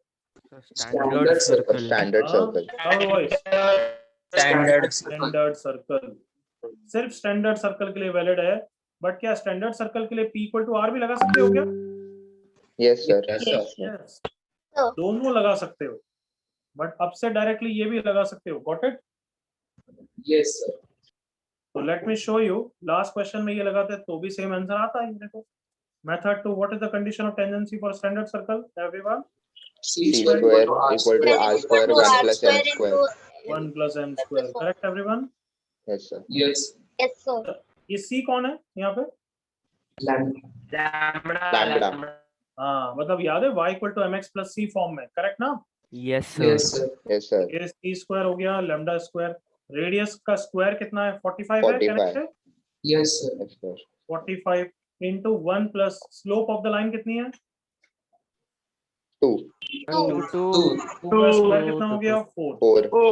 Standard circle. Standard circle. Standard circle. सिर्फ standard circle के लिए valid है, but क्या standard circle के लिए p equal to r भी लगा सकते हो क्या? Yes, sir. Yes. Yes. Oh. दोनों लगा सकते हो, बट अब से डायरेक्टली ये भी लगा सकते हो। Got it? Yes, sir. तो let me show you, last question में ये लगाते तो भी सेम आंसर आता है। देखो method two, what is the condition of tangency for standard circle everyone? C C square equal to R square 1 plus M square. 1 plus m square, correct everyone? Yes, sir. Yes. Yes, sir. ये c कौन है यहाँ पे? Lambda. Lambda. हाँ, मतलब याद है y equal to mx plus c form में, करेक्ट ना? Yes, sir. Yes, sir. Yes, sir. ये c स्क्वायर हो गया, लैम्डा स्क्वायर। रेडियस का स्क्वायर कितना है? 45 है, 45. करेक्ट है? Yes, sir. Yes, sir. 45 into 1 plus slope of the line कितनी है? 2. 2 Two. का स्क्वायर कितना हो गया? 4। 4. 4.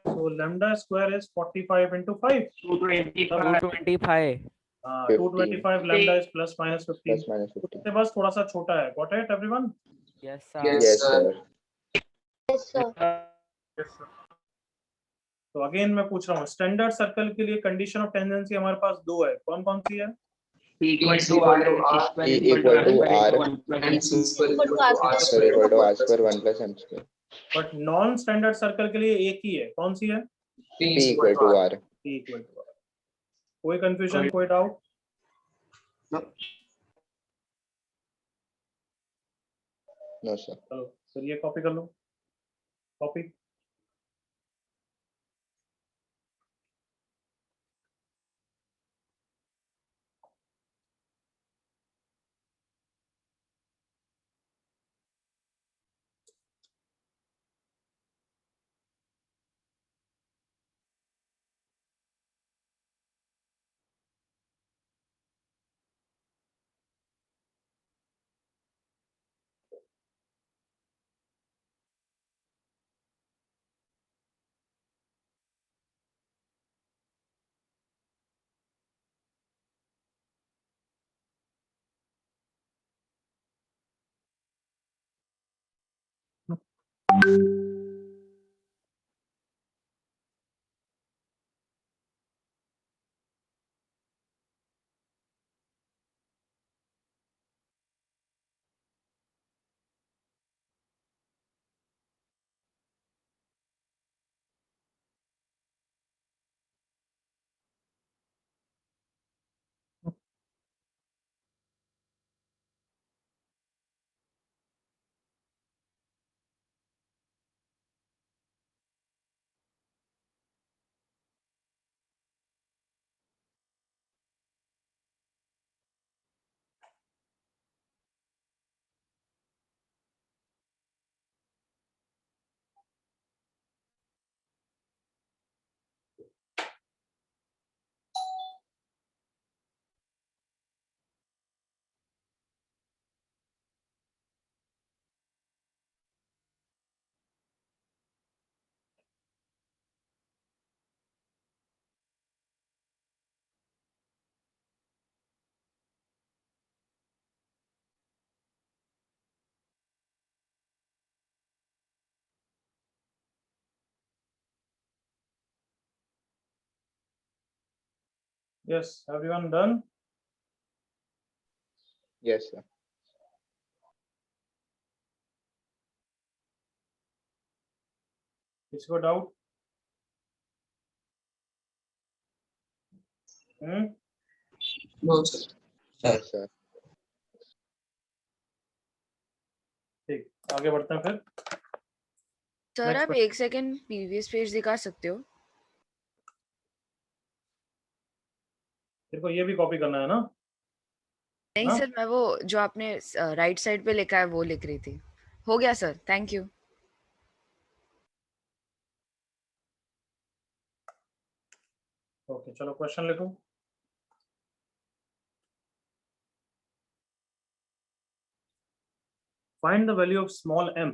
So lambda square is 45 into 5. 225. 225 lambda is plus minus 15. Plus minus 50. इससे बस थोड़ा सा छोटा है। Got it everyone? Yes, sir. Yes. Yes, sir. Yes, sir. तो अगेन मैं पूछ रहा हूँ, स्टैंडर्ड सर्कल के लिए कंडीशन ऑफ टेंजेंसी हमारे पास दो है, कौन कौन सी है? P equal to R. P equal to R. And C square equal to R Square square. equal to R square 1 plus M square. But non standard circle के लिए एक ही है, कौन सी है? P P equal to R. P equal to R. कोई confusion, कोई doubt? No, sir. चलो फिर ये कॉपी कर लो, copy. Yes, everyone done? Yes, sir. किसी को doubt? No, sir. No, sir. ठीक, आगे बढ़ते हैं फिर। सर Next आप question. 1 सेकंड प्रीवियस पेज दिखा सकते हो? तेरे को ये भी कॉपी करना है ना? नहीं हाँ? सर, मैं वो जो आपने राइट साइड पे लिखा है वो लिख रही थी। हो गया सर, थैंक यू। ओके, चलो क्वेश्चन लिखो। Find the value of small m.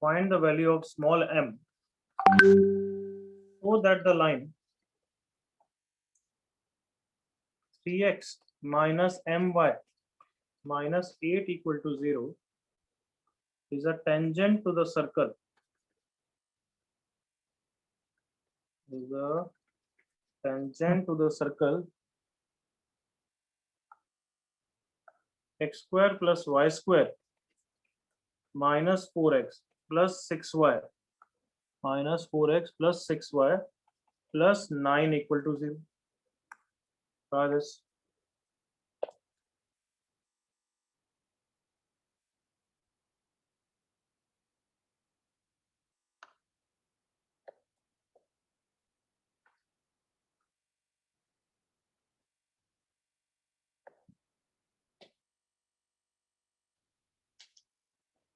Find the value of small m so that the line 3x minus my minus 8 equal to 0 is a tangent to the circle. Is a tangent to the circle x square plus y square minus 4x plus 6y minus 4x plus 6y plus 9 equal to 0. Try this.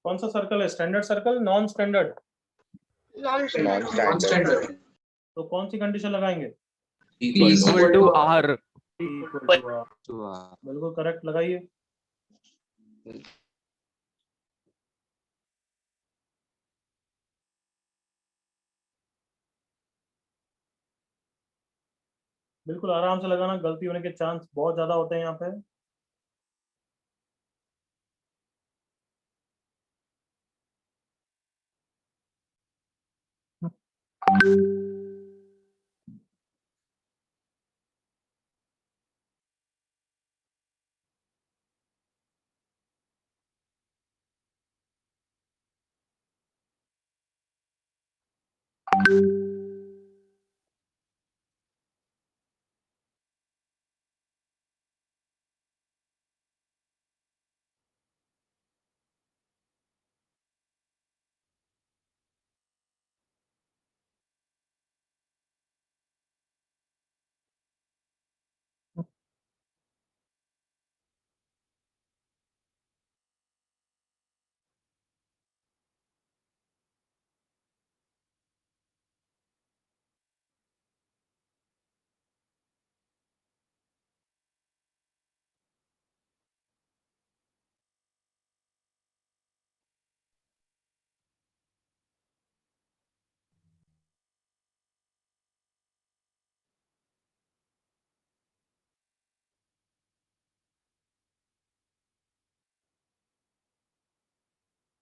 कौन सा circle है? Standard circle, non standard? Non-standard. तो कौन सी condition लगाएंगे? Equal to R. Equal to R. तो बिल्कुल correct लगाइए। बिल्कुल आराम से लगाना, गलती होने के चांस बहुत ज्यादा होते हैं यहाँ पे।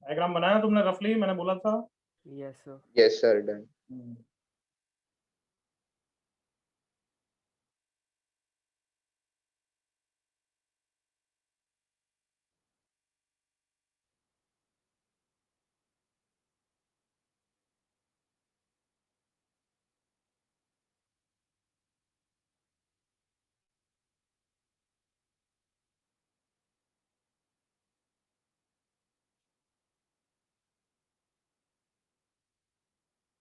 डायग्राम बनाया तुमने रफली? मैंने बोला था। Yes sir. Yes, sir. Done.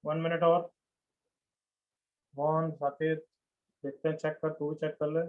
One minute और। वन साकेत देखते हैं, चेक कर, तू भी चेक कर ले।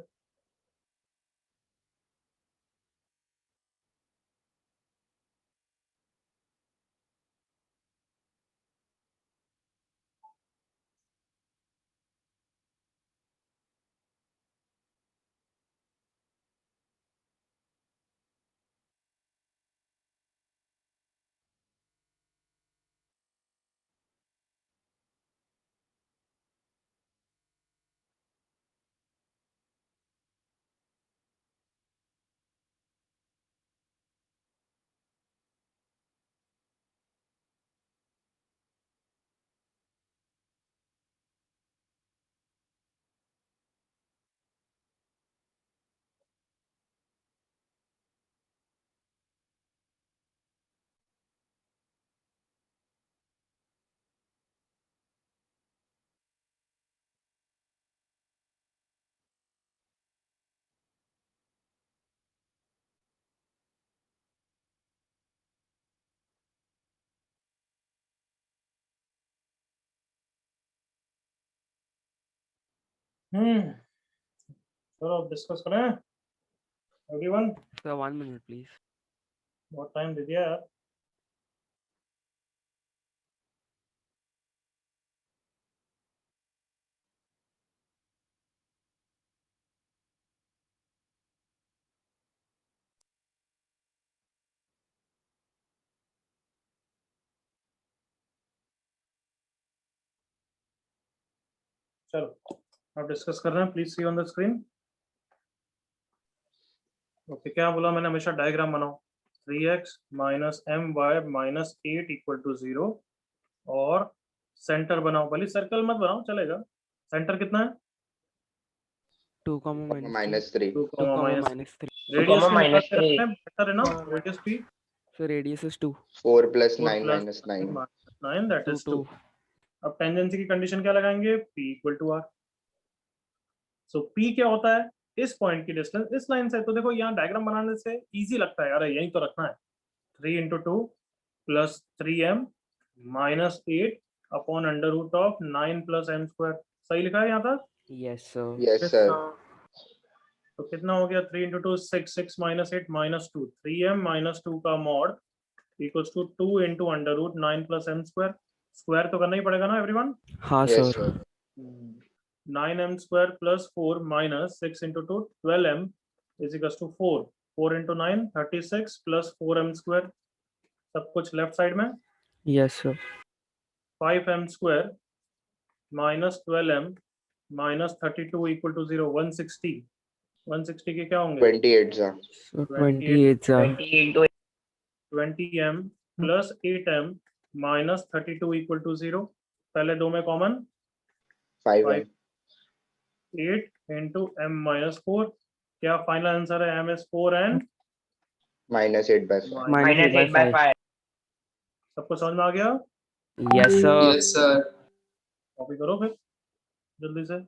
चलो डिस्कस करें एवरीवन। Sir, 1 minute, please. बहुत टाइम दे दिया यार। चलो अब डिस्कस कर रहे हैं, please see on the screen. Okay, क्या बोला मैंने? हमेशा डायग्राम बनाओ। 3x minus m y minus 8 equal to 0 और सेंटर बनाओ। भले सर्कल मत बनाओ, चलेगा। सेंटर कितना है? 2, minus minus 3. 2, 2, minus minus 3. Radius minus 3. Better है ना? रेडियस भी So radius is 2. 4 plus 4 9 plus minus 9. 9 that 2, is 2। अब टेंजेंसी की कंडीशन क्या लगाएंगे? P equal to R. So P क्या होता है? इस पॉइंट की डिस्टेंस इस लाइन से। तो देखो यहाँ डायग्राम बनाने से इजी लगता है, अरे यही तो रखना है। 3 into 2 plus 3m minus 8 अपॉन under root of 9 plus m square. सही लिखा है यहाँ तक? Yes, sir. Yes, sir. तो कितना हो गया? 3 into 2 6, 6 minus 8 minus 2, 3m minus 2 का mod equals to 2 into under root 9 plus m square. Square तो करना ही पड़ेगा ना एवरीवन? हाँ Yes, sir. sir. 9m square plus 4 minus 6 into 2 12m is equals to 4। 4 into 9 36 plus 4m square। सब कुछ left side में। Yes, sir. 5m square minus 12m minus 32 equal to 0। 160। 160 के क्या होंगे? 28, sir. So 28, sir. 20m plus 8m minus 32 equal to 0। पहले दो में common 5m. 8 into m minus 4। क्या फाइनल आंसर है? m is 4 and Minus 8 by 5. Minus 8 by 5. सबको समझ में आ गया? Yes, sir. Yes, sir. Copy करो फिर जल्दी से।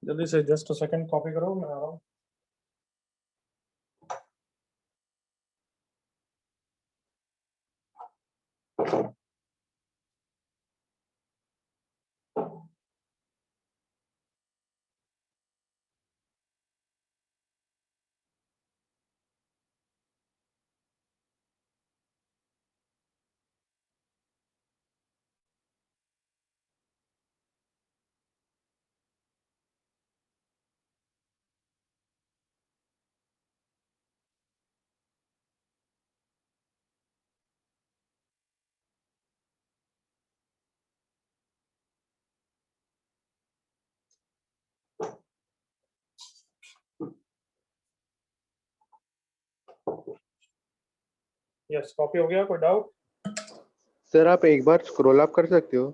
जल्दी से जस्ट सेकंड कॉपी करो, मैं आ रहा हूँ। यस, कॉपी हो गया? कोई डाउट? सर आप एक बार स्क्रॉल अप कर सकते हो?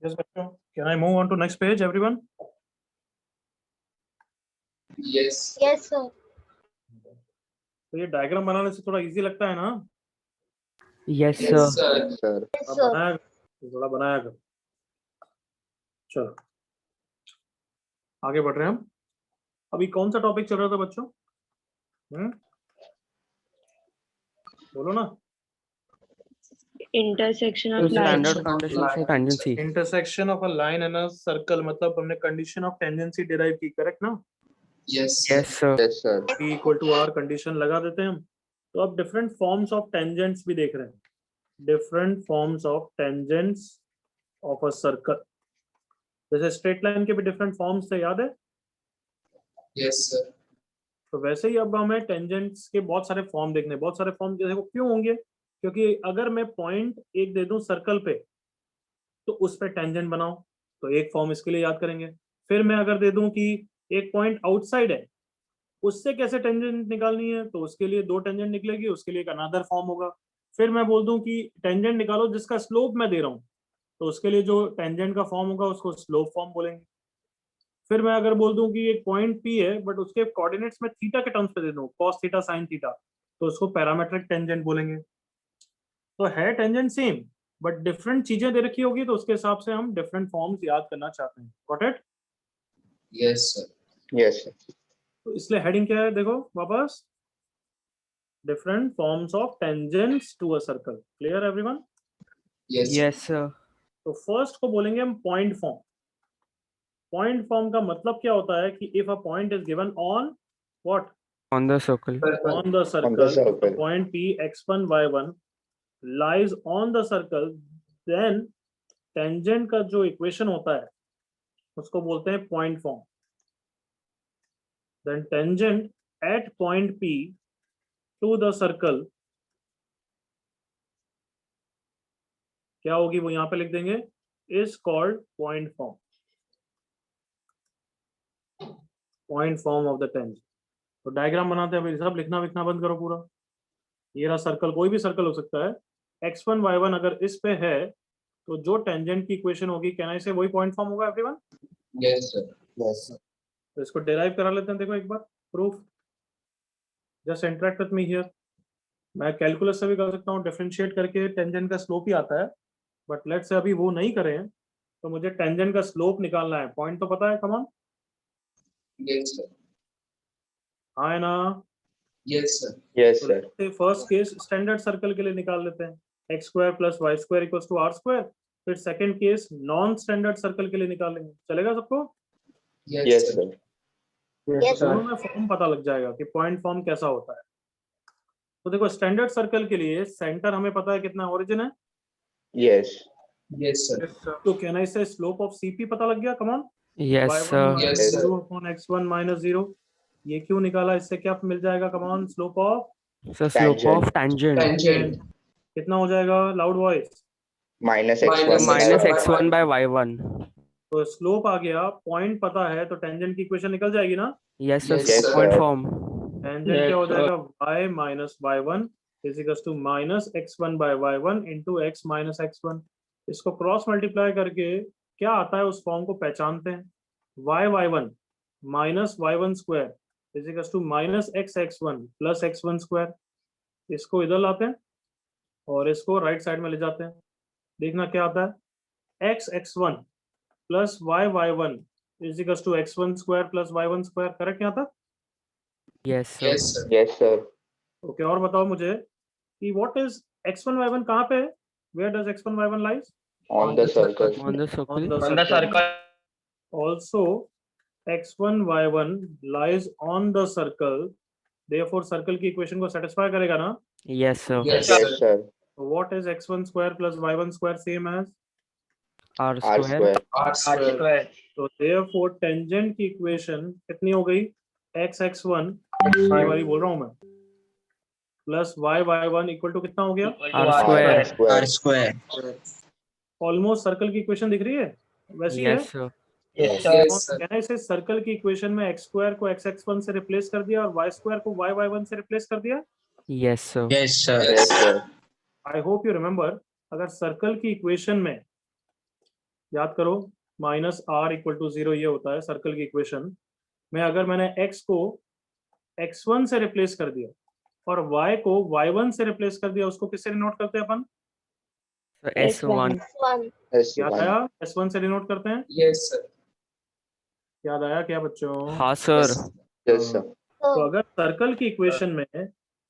यस बच्चों, can I move on to next page everyone? Yes. Yes, sir. तो ये डायग्राम बनाने से थोड़ा इजी लगता है ना? Yes, Yes, sir. sir. Sir Yes, अब sir. बनाया, थोड़ा बनाया कर। चलो आगे बढ़ रहे हैं हम। अभी कौन सा टॉपिक चल रहा था बच्चों? बोलो ना। Intersection So of lines. standard condition for tangency. Intersection of a line and a circle, मतलब हमने कंडीशन ऑफ टेंजेंसी डिराइव की, करेक्ट ना? Yes. Yes, sir. Yes, sir. P equal to R condition लगा देते हैं हम। तो अब डिफरेंट फॉर्म्स ऑफ टेंजेंट्स भी देख रहे हैं, different forms of tangents of a circle. जैसे स्ट्रेट लाइन के भी डिफरेंट फॉर्म्स थे, याद है? Yes, sir. तो वैसे ही अब हमें टेंजेंट्स के बहुत सारे फॉर्म देखने, बहुत सारे फॉर्म देखो क्यों होंगे, क्योंकि अगर मैं पॉइंट एक दे दूं सर्कल पे तो उस पे टेंजेंट बनाओ, तो एक फॉर्म इसके लिए याद करेंगे। फिर मैं अगर दे दूं कि एक पॉइंट आउटसाइड है, उससे कैसे टेंजेंट निकालनी है, तो उसके लिए दो टेंजेंट निकलेगी, उसके लिए एक अनदर फॉर्म होगा। फिर मैं बोल दूं कि टेंजेंट निकालो जिसका स्लोप मैं दे रहा हूं, तो उसके लिए जो टेंजेंट का फॉर्म होगा उसको स्लोप फॉर्म बोलेंगे। फिर मैं अगर बोल दूं कि एक पॉइंट पी है बट उसके कोऑर्डिनेट्स में थीटा के टर्म्स पे दे दूं, cos थीटा sin थीटा, तो उसको पैरामेट्रिक टेंजेंट बोलेंगे। तो है टेंजेंट सेम, बट डिफरेंट चीजें दे रखी होगी, तो उसके हिसाब से हम डिफरेंट फॉर्म्स याद करना चाहते हैं। Got it? Yes, sir. Yes, sir. तो इसलिए हेडिंग क्या है, देखो वापस, different forms of tangents to a circle. Clear everyone? Yes, sir. Yes, sir. तो फर्स्ट को बोलेंगे हम पॉइंट फॉर्म। पॉइंट फॉर्म का मतलब क्या होता है कि if a point is given on what, On the circle. on the circle, if the point P x1 y1 lies on the circle, then tangent का जो इक्वेशन होता है उसको बोलते हैं point form. then tangent at point P to the circle क्या होगी, वो यहां पे लिख देंगे, is called point form, point form of the tangent। तो डायग्राम बनाते हैं, अभी सब लिखना विखना बंद करो पूरा। ये रहा सर्कल, कोई भी सर्कल हो सकता है, x1 y1 अगर इस पे है तो जो टेंजेंट की इक्वेशन होगी कैन आई से वही पॉइंट फॉर्म होगा everyone. Yes, sir. Yes, sir. तो इसको डिराइव करा लेते हैं, देखो एक बार proof, just interact with me here. मैं कैलकुलस से भी कर सकता हूँ, डिफरेंशिएट करके टेंजेंट का स्लोप ही आता है, बट लेट्स से अभी वो नहीं करें, तो मुझे टेंजेंट का स्लोप निकालना है। पॉइंट तो पता है, कम ऑन। Yes, sir. हाँ है ना? Yes, sir. Yes, sir. First case standard circle के लिए निकाल लेते हैं, x square plus y square equals to are square. फिर second case non standard circle के लिए निकालेंगे, चलेगा सबको? Yes, sir. Yes, sir. दोनों में फॉर्म पता लग जाएगा कि पॉइंट फॉर्म कैसा होता है। तो देखो स्टैंडर्ड सर्कल के लिए सेंटर हमें पता है कितना, ओरिजिन है। Yes. Yes, sir. तो कैन आई से स्लोप ऑफ सीपी पता लग गया, कम on. Yes, sir. Yes, sir. 0 upon x1 minus 0, ये क्यों निकाला, इससे क्या मिल जाएगा, come on, slope of So slope of tangent. Tangent. कितना हो जाएगा, loud voice. Minus Minus x1 Minus By x1 by y1. तो स्लोप आ गया, पॉइंट पता है, तो टेंजेंट की इक्वेशन निकल जाएगी ना। Yes, sir. Yes, Point sir. form. Tangent क्या हो जाएगा, y minus y1 is equals to minus x1 by y1 into x minus x1। इसको क्रॉस मल्टीप्लाई करके क्या आता है उस फॉर्म को पहचानते हैं, y y1 minus y1 square is equals to minus x x1 plus x1 square। इसको इधर लाते हैं और इसको राइट साइड में ले जाते हैं, देखना क्या आता है, x x1 plus y y1 is equals to x1 square plus y1 square। Correct क्या था? Yes, sir. Yes, sir. Yes, sir. Okay, और बताओ मुझे कि व्हाट इज x1 y1 कहाँ पे है, where does x1 y1 lies, On the circle. On the circle. on the circle। Also x1 y1 lies on the circle, therefore circle की equation को satisfy करेगा ना। Yes, sir. Yes, Yes, sir. sir. What is x1 square plus y1 square same as, R R square. square. R square. तो therefore tangent की equation कितनी हो गई, x x1, ये वाली बोल रहा हूँ मैं, plus y y1 equal to कितना हो गया, R square. R square. Almost circle की इक्वेशन दिख रही है वैसी है। Yes, sir. Yes, sir. Can I से सर्कल की इक्वेशन में x स्क्वायर को x x1 से रिप्लेस कर दिया और y स्क्वायर को y y1 से रिप्लेस कर दिया। Yes, sir. Yes, sir. Yes, sir. I hope you remember, अगर सर्कल की इक्वेशन में याद करो माइनस आर इक्वल टू 0 ये होता है सर्कल की इक्वेशन में, अगर मैंने x को x1 से रिप्लेस कर दिया और y को y1 से रिप्लेस कर दिया, उसको किससे डिनोट करते हैं अपन, So S1. One. याद S1. आया, s1 से डिनोट करते हैं, Yes, sir. याद आया क्या बच्चों? हाँ, sir. Yes, sir. तो So, अगर सर्कल की इक्वेशन में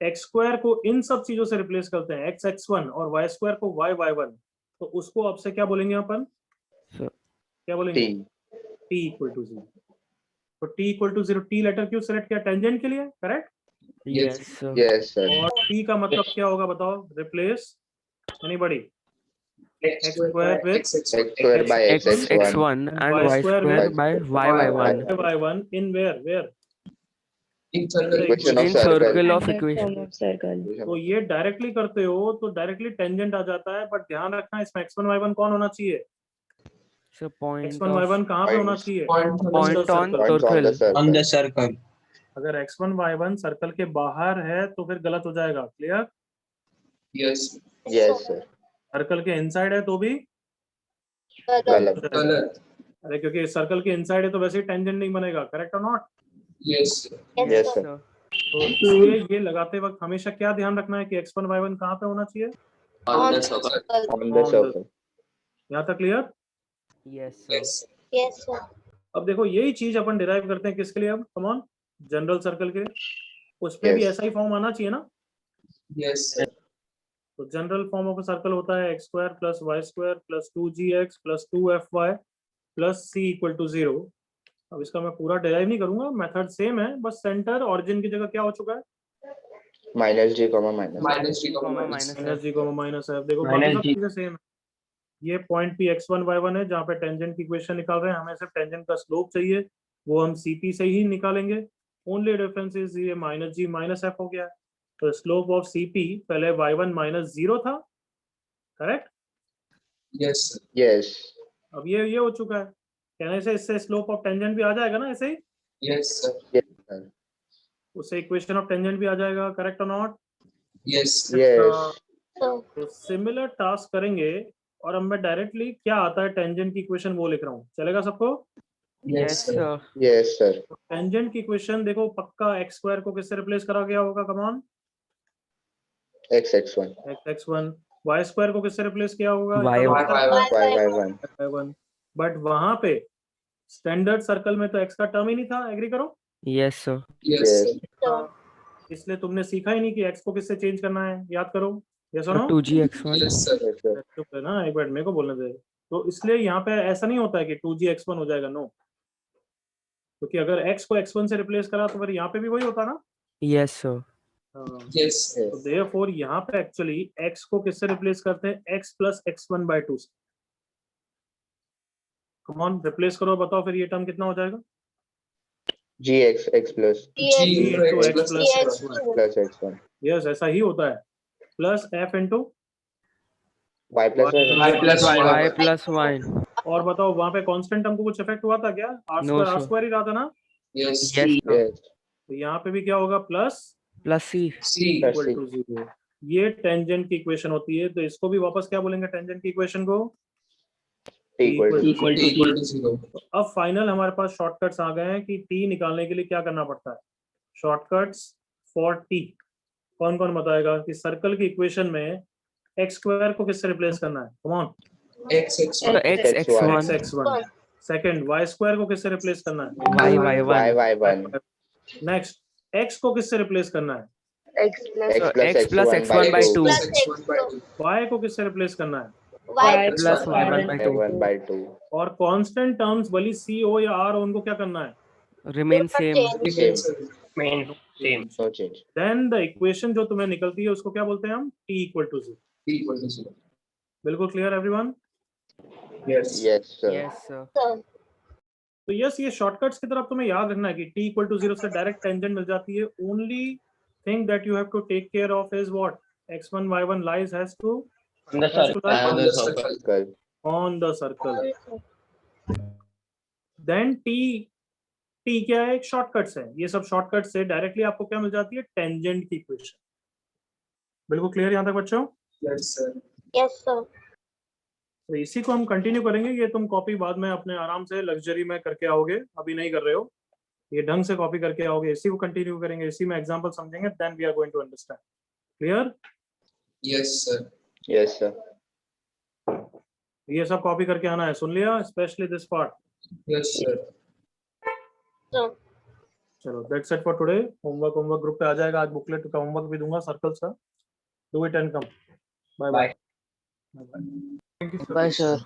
एक्स स्क्वायर को इन सब चीजों से रिप्लेस करते हैं, एक्स x1 और y स्क्वायर को y y1, तो उसको अब से क्या बोलेंगे अपन, Sir. क्या बोलेंगे, T. t equal to 0। तो t equal to 0, t letter क्यों सेलेक्ट किया? टेंजेंट के लिए, correct? Yes, sir. Yes, sir. और t का मतलब क्या होगा बताओ? Replace anybody X square with X square by X x1. x1 and Y y square square with by y y1 y1 in where in circle Equation of in circle. circle of Standard equation. form of circle. तो ये directly करते हो तो directly tangent आ जाता है, but ध्यान रखना इसमें x1 y1 कौन होना चाहिए? So point x1 of y1 कहाँ पे होना Points. चाहिए? point point on circle. Points on the circle. On the circle. circle. अगर x1 y1 सर्कल के बाहर है तो फिर गलत हो जाएगा, clear? yes Yes, sir. Circle के इनसाइड है तो भी गलत. गलत अरे क्योंकि सर्कल के इनसाइड है तो वैसे ही टेंजेंट नहीं बनेगा, करेक्ट और not? yes Yes, sir. sir. तो इसलिए ये लगाते वक्त हमेशा क्या ध्यान रखना है कि x1 y1 कहाँ पे होना चाहिए? on the circle On the On the- circle. यहाँ तक clear? Yes, sir. yes Yes, sir. अब देखो यही चीज अपन डिराइव करते हैं किसके लिए? अब कम ऑन, जनरल सर्कल के, उसमें भी Yes. ऐसा ही फॉर्म आना चाहिए ना? yes sir तो जनरल फॉर्म ऑफ सर्कल होता है x square plus y square plus 2gx plus 2fy plus c equal to 0। अब इसका मैं पूरा डिराइव नहीं करूंगा, मेथड सेम है, बस सेंटर ऑरिजिन की जगह क्या हो चुका है? Minus g, minus. minus g Comma minus minus minus f. जी को माइनस है। देखो Minus बाकी सब g. चीजें सेम है। ये पॉइंट p x1 y1 है जहाँ पे टेंजेंट की इक्वेशन निकाल रहे हैं, हमें सिर्फ टेंजेंट का स्लोप चाहिए, वो हम cp से ही निकालेंगे। ओनली डिफरेंस इज ये माइनस जी माइनस एफ हो गया है। तो स्लोप ऑफ cp पहले y1 माइनस 0 था, करेक्ट? yes sir Yes. अब ये हो चुका है, कहने से इससे स्लोप ऑफ टेंजेंट भी आ जाएगा ना, ऐसे ही yes sir Yes, sir. उससे इक्वेशन ऑफ टेंजेंट भी आ जाएगा, करेक्ट और not? yes sir Yes. So, तो सिमिलर टास्क करेंगे और अब मैं डायरेक्टली क्या आता है टेंजेंट की इक्वेशन वो लिख रहा हूँ, चलेगा सबको? Yes, sir. Yes, sir. Tangent की इक्वेशन देखो पक्का x स्क्वायर को किससे रिप्लेस करा गया होगा? Come on, x1. x1। y square को किससे रिप्लेस किया होगा? y1 y1. बट वहां पे स्टैंडर्ड सर्कल में तो x का टर्म ही नहीं था, एग्री करो? Yes, sir. yes sir so, इसलिए तुमने सीखा ही नहीं कि x को किससे चेंज करना है, याद करो, ये So सुनो 2gx1. yes sir Yes, sir. चुप है ना, एक मिनट मेरे को बोलने दे। तो इसलिए यहाँ पे ऐसा नहीं होता है कि 2gx1 हो जाएगा, नो, क्योंकि अगर x को x1 से रिप्लेस करा तो फिर यहाँ पे भी वही होता ना। Yes, sir. yes sir तो देयरफॉर यहाँ पे एक्चुअली x को किससे रिप्लेस करते हैं? x प्लस x1 बाय 2 से। कम ऑन रिप्लेस करो, बताओ फिर ये टर्म कितना हो जाएगा? gx x plus g G into into x x plus plus x1 X2. plus x1. Yes ऐसा ही होता है, plus f into Y plus y1. y plus Y y1 plus y. और बताओ वहां पे कांस्टेंट टर्म को कुछ इफेक्ट हुआ था क्या? No, r sir. स्क्वायर ही रहा था ना, yes Yes, sir. Yes. तो यहाँ पे भी क्या होगा? Plus Plus c. c Plus equal c. To 0। ये टेंजेंट की इक्वेशन होती है, तो इसको भी वापस क्या बोलेंगे टेंजेंट की इक्वेशन को? T equal to equal to 0 तो अब फाइनल हमारे पास शॉर्टकट्स आ गए हैं कि t निकालने के लिए क्या करना पड़ता है। शॉर्टकट्स फॉर t कौन कौन बताएगा कि सर्कल की इक्वेशन में x स्क्वायर को किससे रिप्लेस करना है? Come on, x So x1 x x1. x x1। Second y square को किससे रिप्लेस करना है? Y y y1. y1. Next x को किससे रिप्लेस करना है? X plus X plus X plus x1 by x1 by 2. 2. Plus x1 by 2 y को किससे रिप्लेस करना है? Y Plus y1 y1 by 2. y1 by 2. और कांस्टेंट टर्म्स भली c हो या r हो, उनको क्या करना है? Remain same. remains Same. No change. Then the equation जो तुम्हें निकलती है उसको क्या बोलते हैं हम? t equal to 0। equal to 0 बिल्कुल clear everyone? yes Yes, sir. Yes, sir. so, तो यस ये शॉर्टकट्स की तरफ तुम्हें याद रखना है कि t इक्वल टू 0 से डायरेक्ट टेंजेंट मिल जाती है। Only thing that you have to take care of is what? x1 y1 lies has to on the circle Circle. On the circle. also, then t क्या है? एक shortcuts है, ये सब शॉर्टकट से डायरेक्टली आपको क्या मिल जाती है? टेंजेंट की इक्वेशन। बिल्कुल क्लियर यहाँ तक बच्चों? yes sir yes, sir. तो इसी को हम कंटिन्यू करेंगे। ये तुम कॉपी बाद में अपने आराम से लग्जरी में करके आओगे, अभी नहीं कर रहे हो, ये ढंग से कॉपी करके आओगे। इसी को कंटिन्यू करेंगे, इसी में एग्जांपल समझेंगे, then we are going to understand. Clear? yes sir Yes, sir. ये सब कॉपी करके आना है, सुन लिया? Specially this part. yes sir So, चलो that's it for today. Homework group पे आ जाएगा, आज बुकलेट का होमवर्क भी दूंगा सर्कल्स का। Do it and come. Bye bye. Bye, sir.